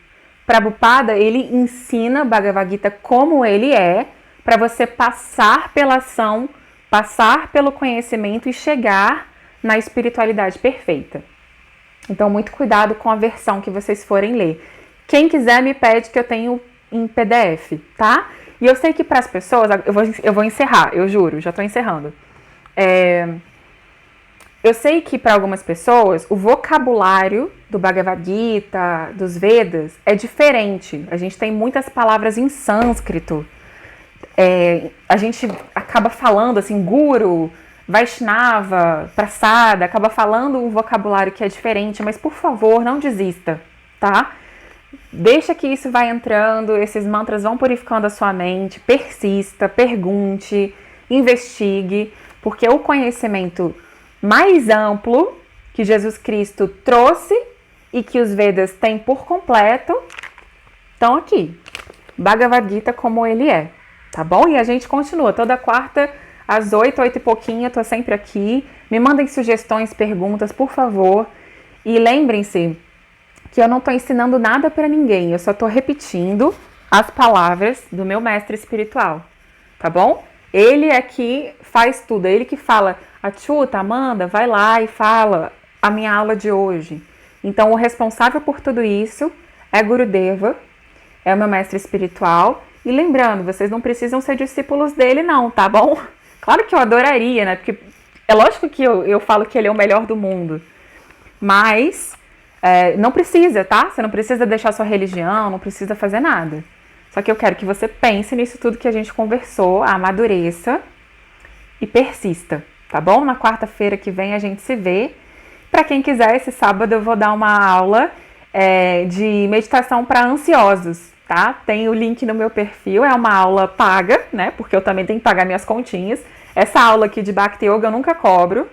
Prabhupada, ele ensina Bhagavad Gita como ele é, para você passar pela ação, passar pelo conhecimento e chegar na espiritualidade perfeita. Então, muito cuidado com a versão que vocês forem ler. Quem quiser me pede que eu tenho em PDF, tá? E eu sei que para as pessoas, eu vou encerrar, eu juro, já estou encerrando. Eu sei que para algumas pessoas o vocabulário do Bhagavad Gita, dos Vedas, é diferente. A gente tem muitas palavras em sânscrito. A gente acaba falando assim, Guru, Vaishnava, Prasada, acaba falando um vocabulário que é diferente, mas por favor, não desista, tá? Deixa que isso vai entrando, esses mantras vão purificando a sua mente, persista, pergunte, investigue, porque o conhecimento mais amplo que Jesus Cristo trouxe e que os Vedas têm por completo estão aqui. Bhagavad Gita como ele é, tá bom? E a gente continua toda quarta às 8 e pouquinho, eu tô sempre aqui. Me mandem sugestões, perguntas, por favor. E lembrem-se que eu não tô ensinando nada para ninguém, eu só tô repetindo as palavras do meu mestre espiritual, tá bom? Ele é que faz tudo, é ele que fala, Achuta, Amanda, vai lá e fala a minha aula de hoje. Então, o responsável por tudo isso é Gurudeva, é o meu mestre espiritual. E lembrando, vocês não precisam ser discípulos dele não, tá bom? Claro que eu adoraria, né? Porque é lógico que eu falo que ele é o melhor do mundo. Mas Não precisa, tá? Você não precisa deixar sua religião, não precisa fazer nada. Só que eu quero que você pense nisso tudo que a gente conversou, amadureça e persista, tá bom? Na quarta-feira que vem a gente se vê. Para quem quiser, esse sábado eu vou dar uma aula de meditação para ansiosos, tá? Tem o link no meu perfil, é uma aula paga, né? Porque eu também tenho que pagar minhas continhas. Essa aula aqui de Bhakti Yoga eu nunca cobro,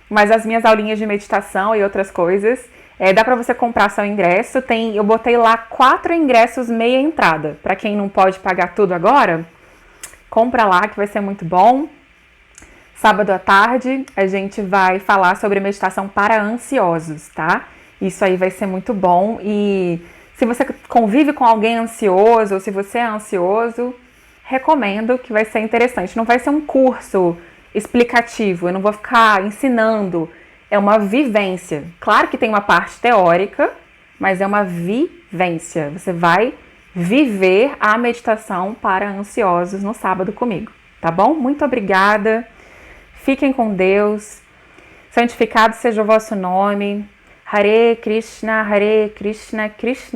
mas as minhas aulinhas de meditação e outras coisas, dá para você comprar seu ingresso. Eu botei lá 4 ingressos meia entrada. Para quem não pode pagar tudo agora, compra lá que vai ser muito bom. Sábado à tarde a gente vai falar sobre meditação para ansiosos, tá? Isso aí vai ser muito bom. E se você convive com alguém ansioso ou se você é ansioso, recomendo, que vai ser interessante. Não vai ser um curso explicativo, eu não vou ficar ensinando. É uma vivência. Claro que tem uma parte teórica, mas é uma vivência. Você vai viver a meditação para ansiosos no sábado comigo, tá bom? Muito obrigada. Fiquem com Deus. Santificado seja o vosso nome. Hare Krishna, Krishna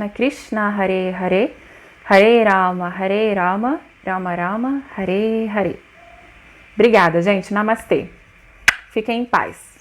Krishna, Hare Hare. Hare Rama, Rama Rama, Hare Hare. Obrigada, gente. Namastê. Fiquem em paz.